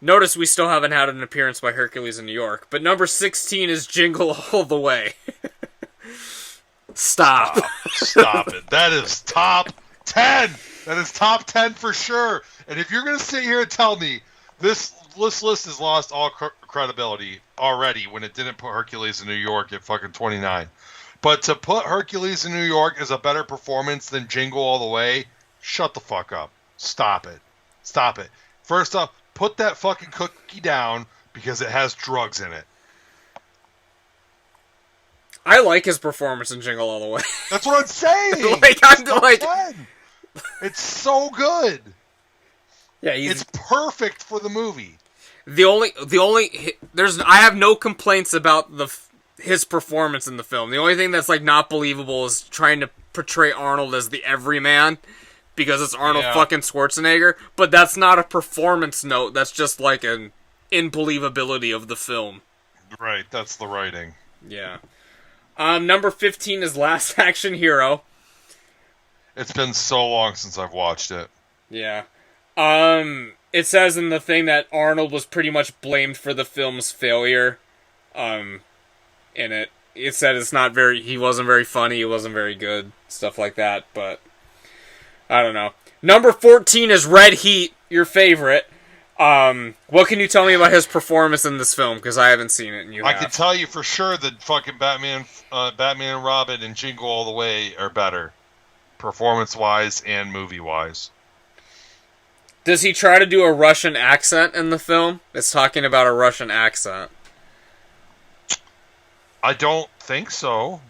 Notice we still haven't had an appearance by Hercules in New York, but number 16 is Jingle All the Way. Stop it. That is top 10. That is top 10 for sure. And if you're going to sit here and tell me this list has lost all credibility already when it didn't put Hercules in New York at fucking 29. But to put Hercules in New York as a better performance than Jingle All the Way, shut the fuck up. Stop it. Stop it. First off, put that fucking cookie down because it has drugs in it. I like his performance in Jingle All the Way. That's what I'm saying. It's so good. Yeah, it's perfect for the movie. I have no complaints about his performance in the film. The only thing that's like not believable is trying to portray Arnold as the everyman because it's Arnold fucking Schwarzenegger. But that's not a performance note. That's just like an unbelievability of the film. Right, that's the writing. Yeah. Number 15 is Last Action Hero. It's been so long since I've watched it. Yeah. It says in the thing that Arnold was pretty much blamed for the film's failure. In it. It said he wasn't very funny, he wasn't very good, stuff like that, but I don't know. Number 14 is Red Heat, your favorite. What can you tell me about his performance in this film? Because I haven't seen it, and you have. I can tell you for sure that fucking Batman and Robin and Jingle All the Way are better. Performance-wise and movie-wise. Does he try to do a Russian accent in the film? It's talking about a Russian accent. I don't think so.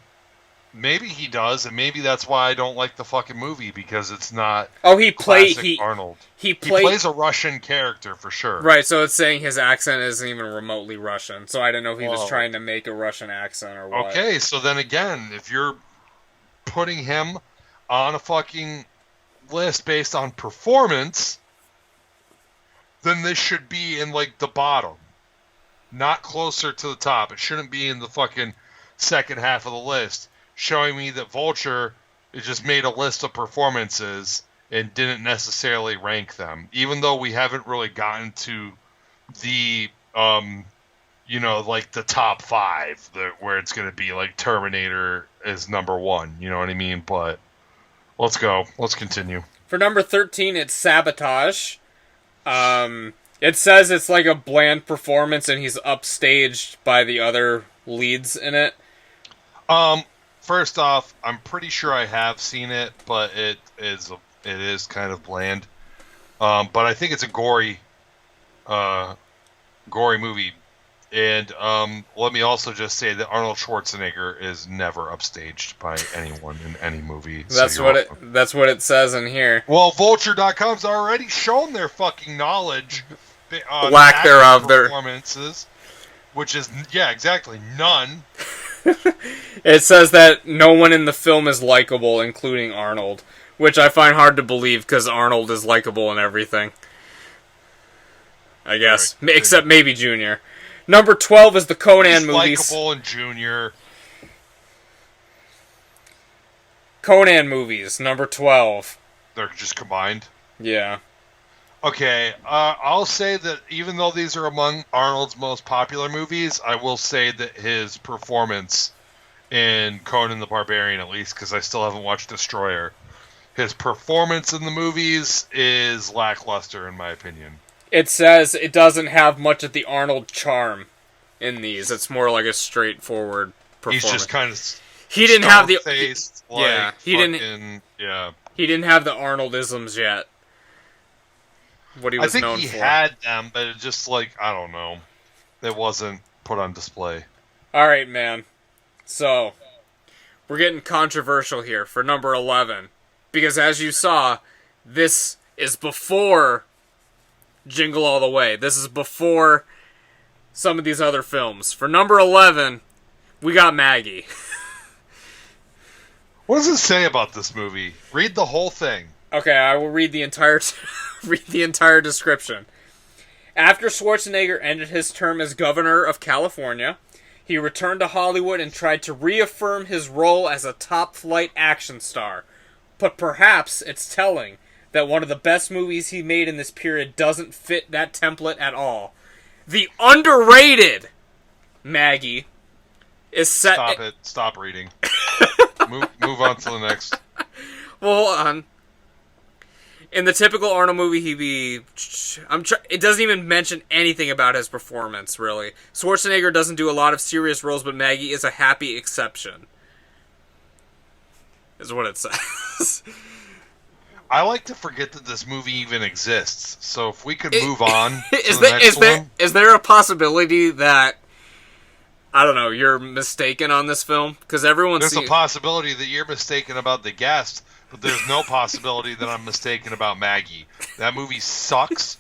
Maybe he does, and maybe that's why I don't like the fucking movie, because it's not Arnold. He plays a Russian character, for sure. Right, so it's saying his accent isn't even remotely Russian, so I don't know if he was trying to make a Russian accent or what. Okay, so then again, if you're putting him on a fucking list based on performance, then this should be in, like, the bottom. not closer to the top. It shouldn't be in the fucking second half of the list, showing me that Vulture just made a list of performances and didn't necessarily rank them, even though we haven't really gotten to the, like the top 5, where it's going to be like Terminator is number 1, you know what I mean? But let's go. Let's continue. For number 13, it's Sabotage. It says it's like a bland performance and he's upstaged by the other leads in it. First off, I'm pretty sure I have seen it, but it is kind of bland. But I think it's a gory movie. And let me also just say that Arnold Schwarzenegger is never upstaged by anyone in any movie. That's what it says in here. Well, Vulture.com's already shown their fucking knowledge on lack thereof their performances, which is exactly none. It says that no one in the film is likable, including Arnold, which I find hard to believe because Arnold is likable in everything. I guess, except maybe Junior. Number 12 is the Conan movies. Likeable and Junior. Conan movies, number 12. They're just combined? Yeah. Okay, I'll say that even though these are among Arnold's most popular movies, I will say that his performance in Conan the Barbarian, at least, because I still haven't watched Destroyer, his performance in the movies is lackluster, in my opinion. It says it doesn't have much of the Arnold charm in these. It's more like a straightforward performance. He's just kind of he didn't have the faced, he didn't have the Arnoldisms yet. What he was known for. I think he had them, but it just I don't know. It wasn't put on display. All right, man. So we're getting controversial here for number 11 because, as you saw, this is before Jingle All the Way. This is before some of these other films. For number 11, we got Maggie. What does it say about this movie? Read the whole thing. Okay, I will read the entire description. After Schwarzenegger ended his term as governor of California, he returned to Hollywood and tried to reaffirm his role as a top-flight action star. But perhaps it's telling that one of the best movies he made in this period doesn't fit that template at all. The underrated Maggie is set... Stop it. Stop reading. move on to the next. Well, hold on. In the typical Arnold movie, it doesn't even mention anything about his performance, really. Schwarzenegger doesn't do a lot of serious roles, but Maggie is a happy exception. Is what it says. I like to forget that this movie even exists. So if we could move on to the next one. Is there a possibility that, I don't know, you're mistaken on this film? Because there's a possibility that you're mistaken about the guest, but there's no possibility that I'm mistaken about Maggie. That movie sucks.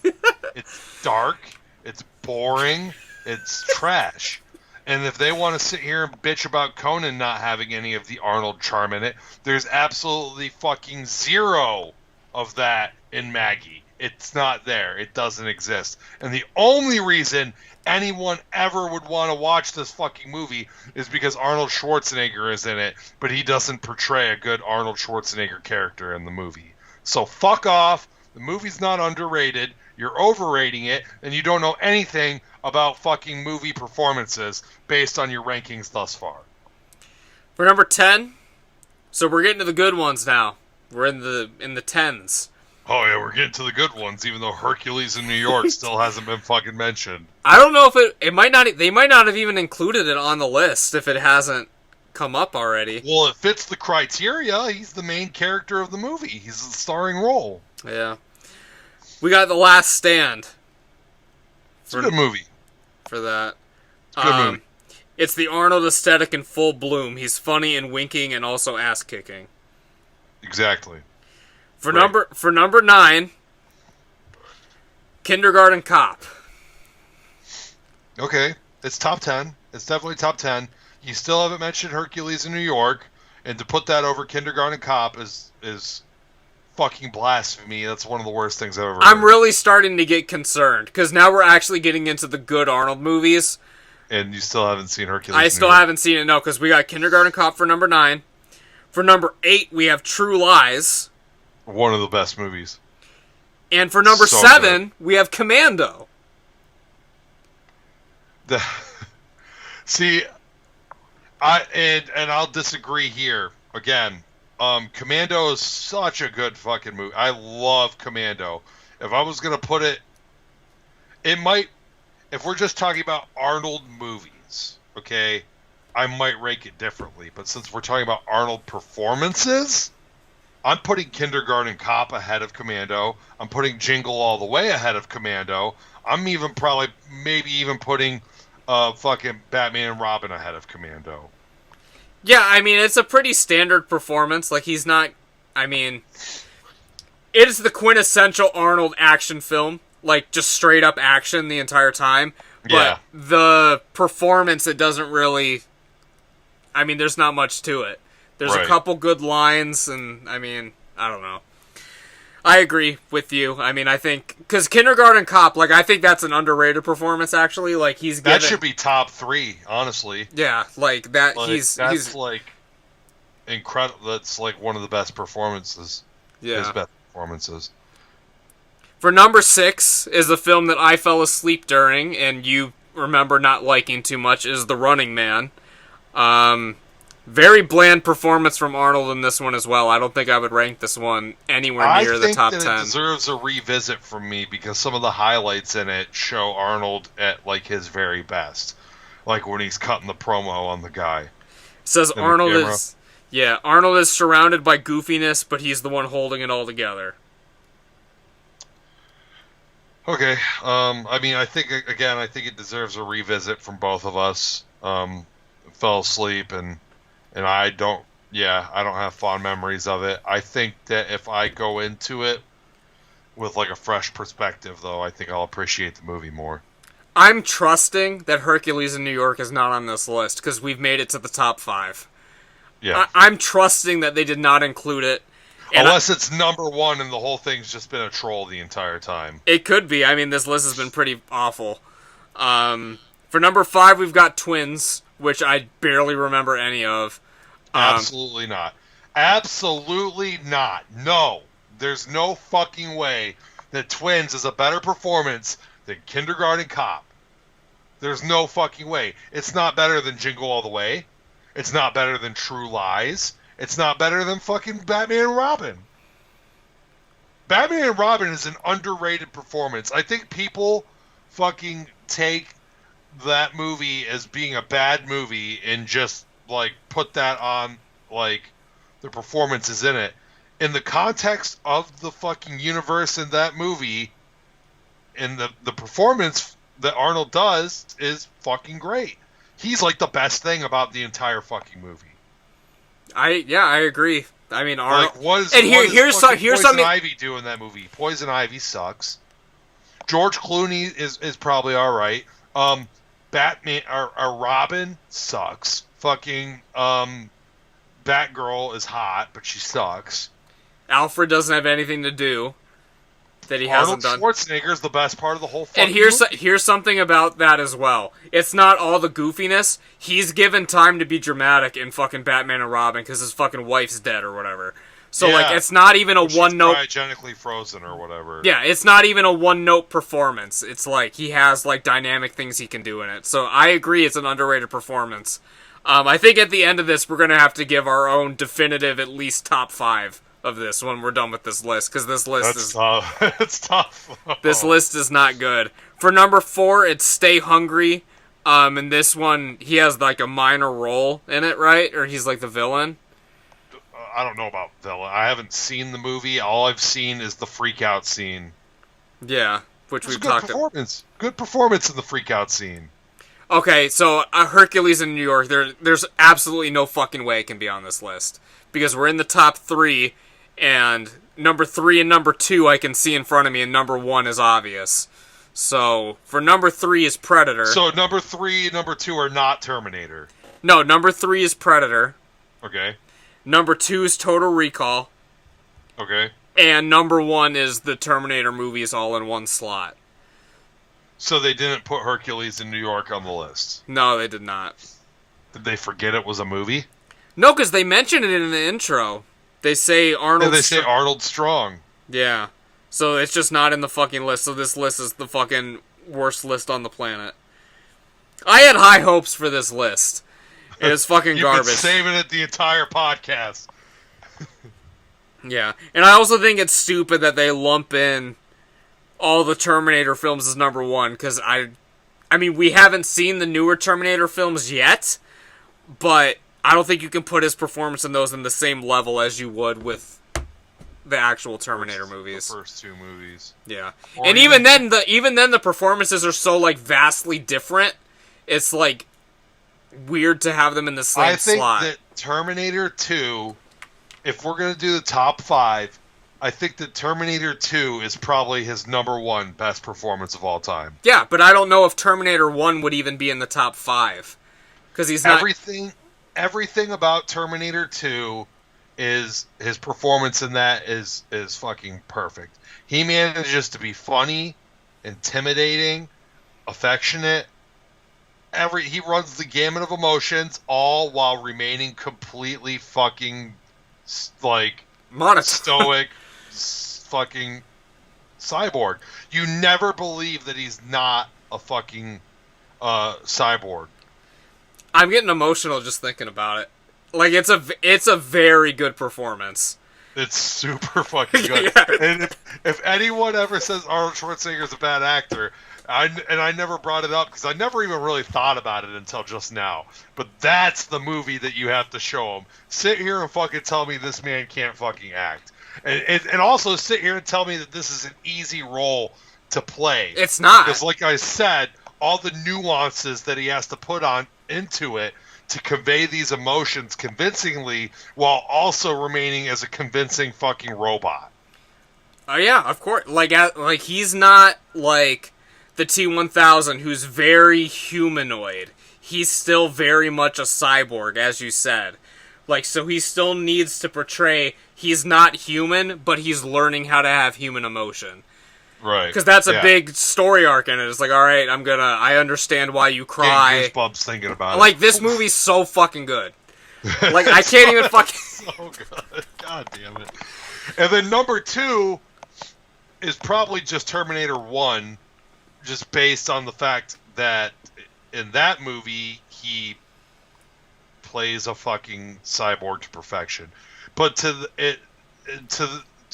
It's dark. It's boring. It's trash. And if they want to sit here and bitch about Conan not having any of the Arnold charm in it, there's absolutely fucking zero of that in Maggie. It's not there. It doesn't exist. And the only reason anyone ever would want to watch this fucking movie is because Arnold Schwarzenegger is in it, but he doesn't portray a good Arnold Schwarzenegger character in the movie. So fuck off. The movie's not underrated. You're overrating it, and you don't know anything about fucking movie performances based on your rankings thus far. For number 10, so we're getting to the good ones now. We're in the tens. Oh yeah, we're getting to the good ones, even though Hercules in New York still hasn't been fucking mentioned. I don't know if it might not. They might not have even included it on the list if it hasn't come up already. Well, it fits the criteria. He's the main character of the movie. He's the starring role. Yeah. We got The Last Stand. It's a good movie. For that. It's a good movie. It's the Arnold aesthetic in full bloom. He's funny and winking and also ass-kicking. Exactly. For number 9, Kindergarten Cop. Okay. It's top 10. It's definitely top 10. You still haven't mentioned Hercules in New York, and to put that over Kindergarten Cop is fucking blasphemy. That's one of the worst things I've ever I'm heard. really starting to get concerned, because now we're actually getting into the good Arnold movies. And you still haven't seen Hercules. I still haven't seen it, no, because we got Kindergarten Cop for number 9. For number 8, we have True Lies. One of the best movies. And for number So 7, we have Commando. See, I'll disagree here again. Commando is such a good fucking movie. I love Commando. If I was gonna put it, it might. If we're just talking about Arnold movies, okay, I might rank it differently. But since we're talking about Arnold performances, I'm putting Kindergarten Cop ahead of Commando. I'm putting Jingle All the Way ahead of Commando. I'm even maybe even putting fucking Batman and Robin ahead of Commando. Yeah, I mean, it's a pretty standard performance. Like, he's not... I mean... It is the quintessential Arnold action film. Like, just straight up action the entire time. But Yeah. the performance, it doesn't really... I mean, there's not much to it. There's Right. a couple good lines, and, I mean, I don't know. I agree with you. I mean, I think... Because Kindergarten Cop, like, I think that's an underrated performance, actually. Like, he's given... That should be top 3, honestly. Yeah, like, that... Like, he's like incredible. That's like one of the best performances. Yeah. His best performances. For number 6 is a film that I fell asleep during, and you remember not liking too much, is The Running Man. Very bland performance from Arnold in this one as well. I don't think I would rank this one anywhere near the top 10. I think that it deserves a revisit from me because some of the highlights in it show Arnold at like his very best. Like when he's cutting the promo on the guy. It says Arnold is... Yeah, Arnold is surrounded by goofiness, but he's the one holding it all together. Okay, I mean, I think it deserves a revisit from both of us. Fell asleep and I don't have fond memories of it. I think that if I go into it with like a fresh perspective, though, I think I'll appreciate the movie more. I'm trusting that Hercules in New York is not on this list, because we've made it to the top 5. Yeah. I'm trusting that they did not include it. Unless it's number 1 and the whole thing's just been a troll the entire time. It could be. I mean, this list has been pretty awful. For number 5, we've got Twins, which I barely remember any of. Absolutely not. Absolutely not. No. There's no fucking way that Twins is a better performance than Kindergarten Cop. There's no fucking way. It's not better than Jingle All the Way. It's not better than True Lies. It's not better than fucking Batman and Robin. Batman and Robin is an underrated performance. I think people fucking take that movie as being a bad movie and just, like, put that on, like, the performances in it. In the context of the fucking universe in that movie, and the performance that Arnold does is fucking great. He's, like, the best thing about the entire fucking movie. I agree. I mean, Arnold... Like, what is here's Poison something... Ivy do in that movie? Poison Ivy sucks. George Clooney is probably alright. Batman or Robin sucks. Fucking Batgirl is hot, but she sucks. Alfred doesn't have anything to do that he hasn't done. Arnold Schwarzenegger is the best part of the whole fucking And movie. here's something about that as well. It's not all the goofiness. He's given time to be dramatic in fucking Batman and Robin because his fucking wife's dead or whatever. So, Yeah. like, it's not even a one-note... cryogenically frozen or whatever. Yeah, it's not even a one-note performance. It's like, he has, like, dynamic things he can do in it. So, I agree it's an underrated performance. I think at the end of this, we're gonna have to give our own definitive, at least top 5 of this when we're done with this list, because this list is... tough. It's tough. This list is not good. For number 4, it's Stay Hungry. And this one, he has, like, a minor role in it, right? Or he's, like, the villain? I don't know about villain. I haven't seen the movie. All I've seen is the freak out scene. Yeah, which we've Good talked about. performance. Good performance in the freak out scene. Okay, so Hercules in New York, there's absolutely no fucking way it can be on this list. Because we're in the top 3, and number 3 and number 2 I can see in front of me, and number 1 is obvious. So, for number 3 is Predator. So number 3 and number 2 are not Terminator. No, number 3 is Predator. Okay. Number 2 is Total Recall. Okay. and number 1 is the Terminator movies all in one slot. So they didn't put Hercules in New York on the list. No, they did not. Did they forget it was a movie? No, because they mention it in the intro. They say Arnold. Yeah, they say Arnold Strong. Yeah. So it's just not in the fucking list. So this list is the fucking worst list on the planet. I had high hopes for this list. It is fucking You've garbage. Been saving it the entire podcast. Yeah. And I also think it's stupid that they lump in all the Terminator films as number 1. Because I mean, we haven't seen the newer Terminator films yet. But I don't think you can put his performance in those in the same level as you would with the actual Terminator movies. The first 2 movies. Yeah. Or And even then the performances are so like vastly different. It's like weird to have them in the same slot. I think that Terminator 2, if we're going to do the top 5, I think that Terminator 2 is probably his number 1 best performance of all time. Yeah, but I don't know if Terminator 1 would even be in the top 5. Because he's not... Everything about Terminator 2 is... His performance in that is fucking perfect. He manages to be funny, intimidating, affectionate. He runs the gamut of emotions, all while remaining completely fucking, like, stoic, fucking cyborg. You never believe that he's not a fucking cyborg. I'm getting emotional just thinking about it. Like, it's a very good performance. It's super fucking good. Yeah. And if anyone ever says Arnold Schwarzenegger's a bad actor, I never brought it up because I never even really thought about it until just now. But that's the movie that you have to show him. Sit here and fucking tell me this man can't fucking act. And also sit here and tell me that this is an easy role to play. It's not. Because like I said, all the nuances that he has to put on into it to convey these emotions convincingly while also remaining as a convincing fucking robot. Oh yeah, of course. Like he's not like the T-1000 who's very humanoid. He's still very much a cyborg, as you said. Like, so he still needs to portray he's not human, but he's learning how to have human emotion. Right. Because that's a big story arc in it. It's like, alright, I understand why you cry. Goosebumps thinking about it. Like, this movie's so fucking good. Like, I can't even fucking... So good. God damn it. And then number 2 is probably just Terminator 1, just based on the fact that in that movie, he plays a fucking cyborg to perfection. But to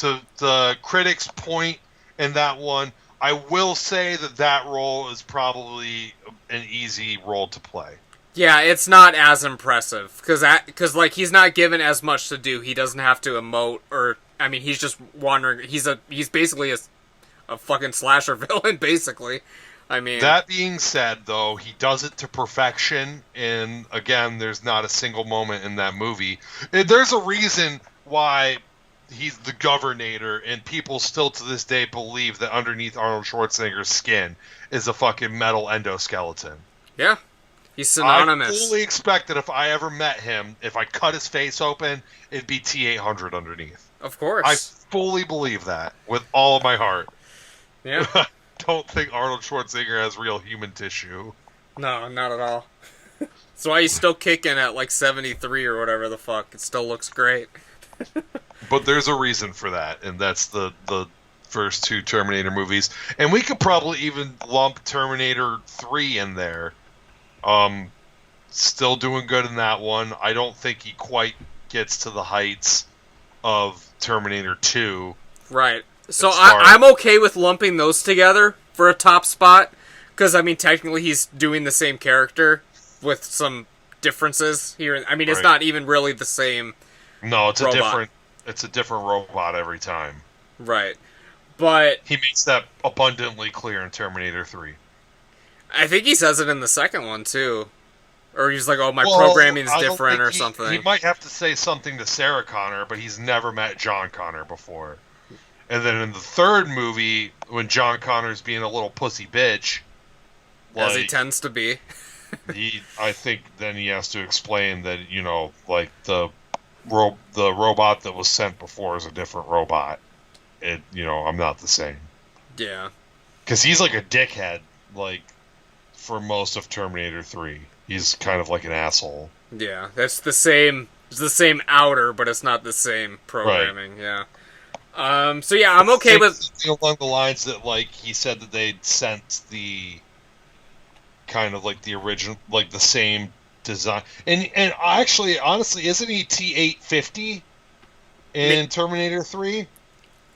the critics' point in that one, I will say that role is probably an easy role to play. Yeah, it's not as impressive because like he's not given as much to do. He doesn't have to emote he's just wandering. He's basically a fucking slasher villain, basically. I mean, that being said, though, he does it to perfection, and again, there's not a single moment in that movie. There's a reason why he's the Governator, and people still to this day believe that underneath Arnold Schwarzenegger's skin is a fucking metal endoskeleton. Yeah, he's synonymous. I fully expect that if I ever met him, if I cut his face open, it'd be T-800 underneath. Of course. I fully believe that with all of my heart. Yeah. Don't think Arnold Schwarzenegger has real human tissue. No, not at all. That's why he's still kicking at like 73 or whatever the fuck. It still looks great. But there's a reason for that, and that's the first 2 Terminator movies. And we could probably even lump Terminator 3 in there. Still doing good in that one. I don't think he quite gets to the heights of Terminator 2. Right. So I'm okay with lumping those together for a top spot, because, I mean, technically he's doing the same character with some differences here. I mean, it's not even really the same No, it's robot. a different robot every time. Right. But He makes that abundantly clear in Terminator 3. I think he says it in the second one, too. Or he's like, oh, my programming's I don't different think or something. He might have to say something to Sarah Connor, but he's never met John Connor before. And then in the third movie, when John Connor's being a little pussy bitch, as he tends to be. I think then he has to explain that, you know, like the robot that was sent before is a different robot. I'm not the same. Yeah. Because he's like a dickhead, like, for most of Terminator 3. He's kind of like an asshole. Yeah, that's the same. It's the same outer, but it's not the same programming. Right. Yeah. So yeah, I'm okay with along the lines that, like, he said that they'd sent the kind of like the original, like the same design, and actually, honestly, isn't he T-850 in Terminator 3?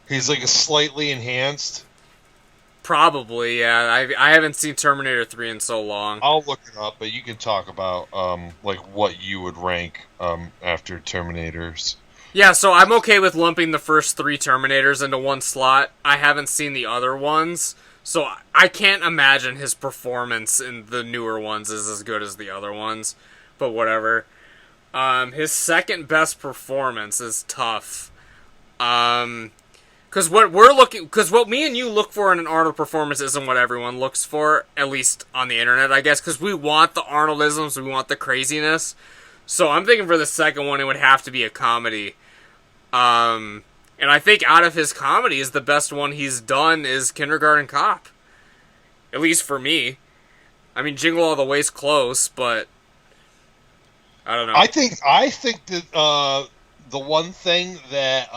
He's like a slightly enhanced. Probably, yeah. I haven't seen Terminator 3 in so long. I'll look it up, but you can talk about like what you would rank after Terminators. Yeah, so I'm okay with lumping the first 3 Terminators into one slot. I haven't seen the other ones, so I can't imagine his performance in the newer ones is as good as the other ones. But whatever. His second best performance is tough. Because what me and you look for in an Arnold performance isn't what everyone looks for, at least on the internet, I guess, because we want the Arnoldisms, we want the craziness. So I'm thinking for the second one, it would have to be a comedy. And I think out of his comedies, the best one he's done is Kindergarten Cop. At least for me. I mean, Jingle All the Way's close, but I don't know. I think that the one thing that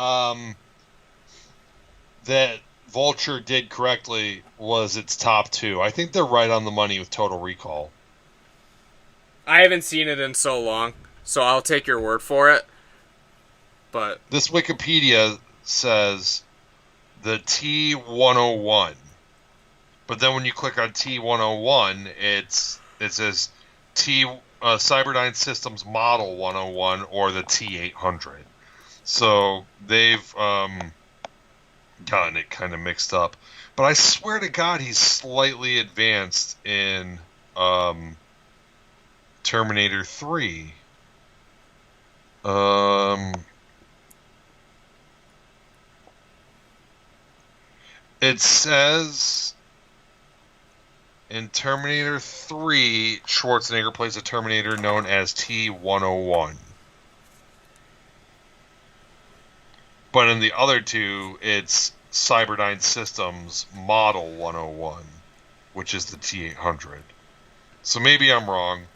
that Vulture did correctly was its top 2. I think they're right on the money with Total Recall. I haven't seen it in so long, so I'll take your word for it. But this Wikipedia says the T-101. But then when you click on T-101, it says Cyberdyne Systems Model 101 or the T-800. So they've gotten it kind of mixed up. But I swear to God, he's slightly advanced in Terminator 3. It says in Terminator 3, Schwarzenegger plays a Terminator known as T-101. But in the other 2, it's Cyberdyne Systems Model 101, which is the T-800. So maybe I'm wrong.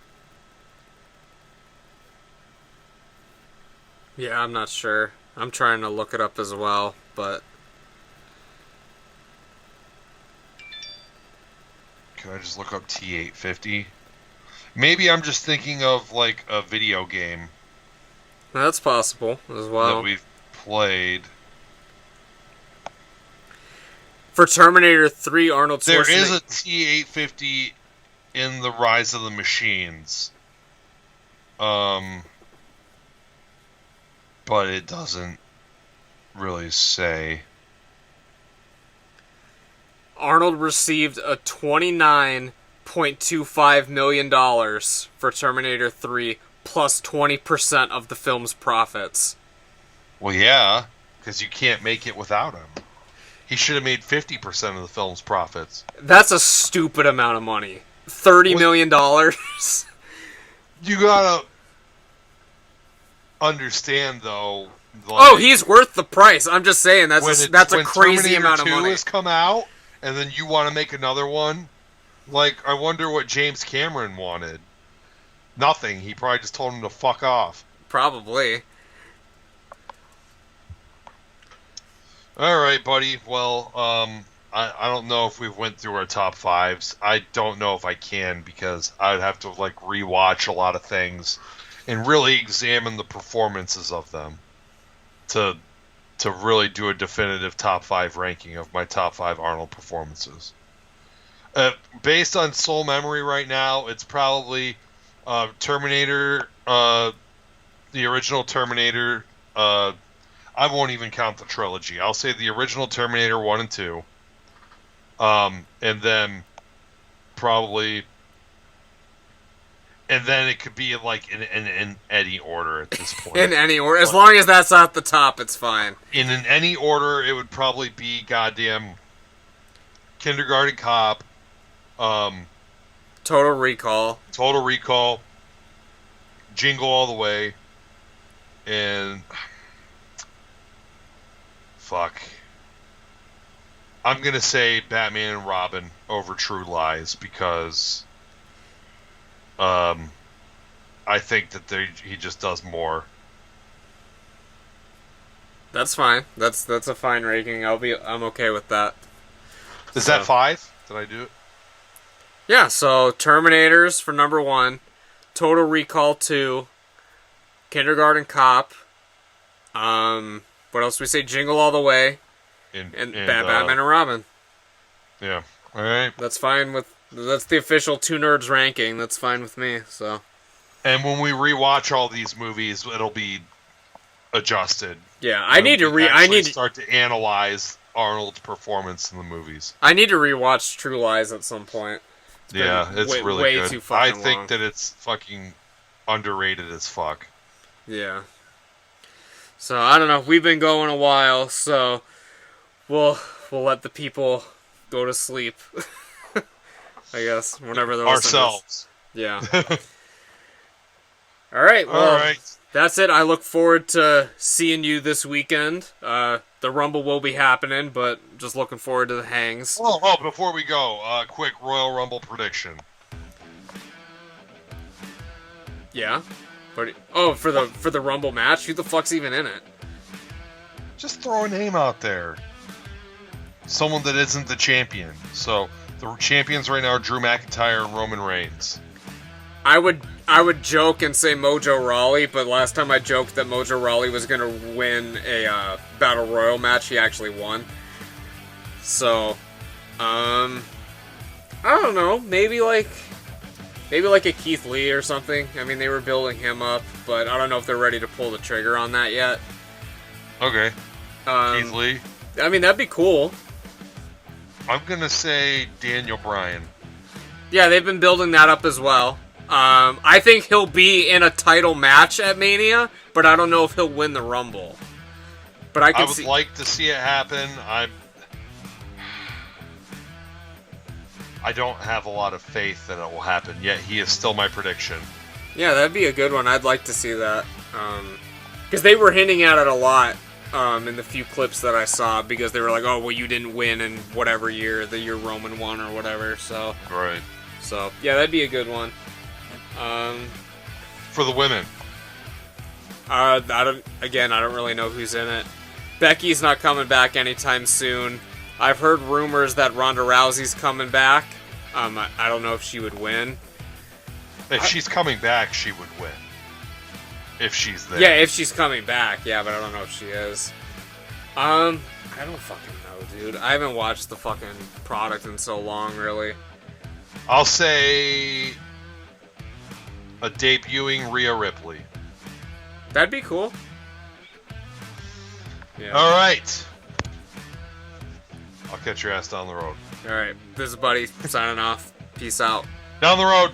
yeah, I'm not sure. I'm trying to look it up as well, but Can I just look up T-850? Maybe I'm just thinking of like a video game that's possible as well. that we've played. For Terminator 3, Arnold Schwarzenegger... There is a T-850 in The Rise of the Machines. But it doesn't really say. Arnold received a $29.25 million for Terminator 3, plus 20% of the film's profits. Well, yeah, because you can't make it without him. He should have made 50% of the film's profits. That's a stupid amount of money. $30 million? You gotta understand, though. Like, he's worth the price. I'm just saying, that's a crazy Terminator amount of 2 money. has come out, and then you want to make another one? Like, I wonder what James Cameron wanted. Nothing. He probably just told him to fuck off. Probably. All right, buddy. Well, I don't know if we've went through our top 5s. I don't know if I can, because I'd have to like rewatch a lot of things and really examine the performances of them to really do a definitive top 5 ranking of my top 5 Arnold performances. Based on soul memory right now, it's probably Terminator, the original Terminator. I won't even count the trilogy. I'll say the original Terminator 1 and 2. And then probably... And then it could be like in any order at this point. In any order. As long as that's at the top, it's fine. In any order, it would probably be goddamn Kindergarten Cop, Total Recall, Jingle All the Way, and... Fuck. I'm gonna say Batman and Robin over True Lies because I think that he just does more. That's fine. That's a fine ranking. I'm okay with that. Is that 5? Did I do it? Yeah, so Terminators for number 1, Total Recall 2, Kindergarten Cop, what else do we say? Jingle All the Way, and Batman and Robin. Yeah. All right. That's the official Two Nerds ranking. That's fine with me, so. And when we rewatch all these movies, it'll be adjusted. Yeah, I need to start to analyze Arnold's performance in the movies. I need to rewatch True Lies at some point. It's really way good. Too fucking I think long. that it's fucking underrated as fuck. Yeah. So I don't know. We've been going a while, so we'll let the people go to sleep. I guess whenever they're ourselves. Yeah. All right. Well, all right. That's it. I look forward to seeing you this weekend. The Rumble will be happening, but just looking forward to the hangs. Oh, before we go, quick Royal Rumble prediction. Yeah. For the Rumble match? Who the fuck's even in it? Just throw a name out there. Someone that isn't the champion. So the champions right now are Drew McIntyre and Roman Reigns. I would joke and say Mojo Rawley, but last time I joked that Mojo Rawley was gonna win a Battle Royal match, he actually won. So, I don't know, maybe like a Keith Lee or something. I mean, they were building him up, but I don't know if they're ready to pull the trigger on that yet. Okay. Keith Lee. I mean, that'd be cool. I'm gonna say Daniel Bryan. Yeah, they've been building that up as well. I think he'll be in a title match at Mania, but I don't know if he'll win the Rumble. But I would like to see it happen. I don't have a lot of faith that it will happen, yet he is still my prediction. Yeah, that'd be a good one. I'd like to see that. Because they were hinting at it a lot in the few clips that I saw, because they were like, oh, well, you didn't win in whatever year, the year Roman won or whatever, so... Right. So, yeah, that'd be a good one. For the women. I don't really know who's in it. Becky's not coming back anytime soon. I've heard rumors that Ronda Rousey's coming back. I don't know if she would win. If she's coming back, she would win. If she's there. Yeah, if she's coming back. Yeah, but I don't know if she is. I don't fucking know, dude. I haven't watched the fucking product in so long, really. I'll say a debuting Rhea Ripley. That'd be cool. Yeah. All right. I'll catch your ass down the road. All right. This is Buddy signing off. Peace out. Down the road.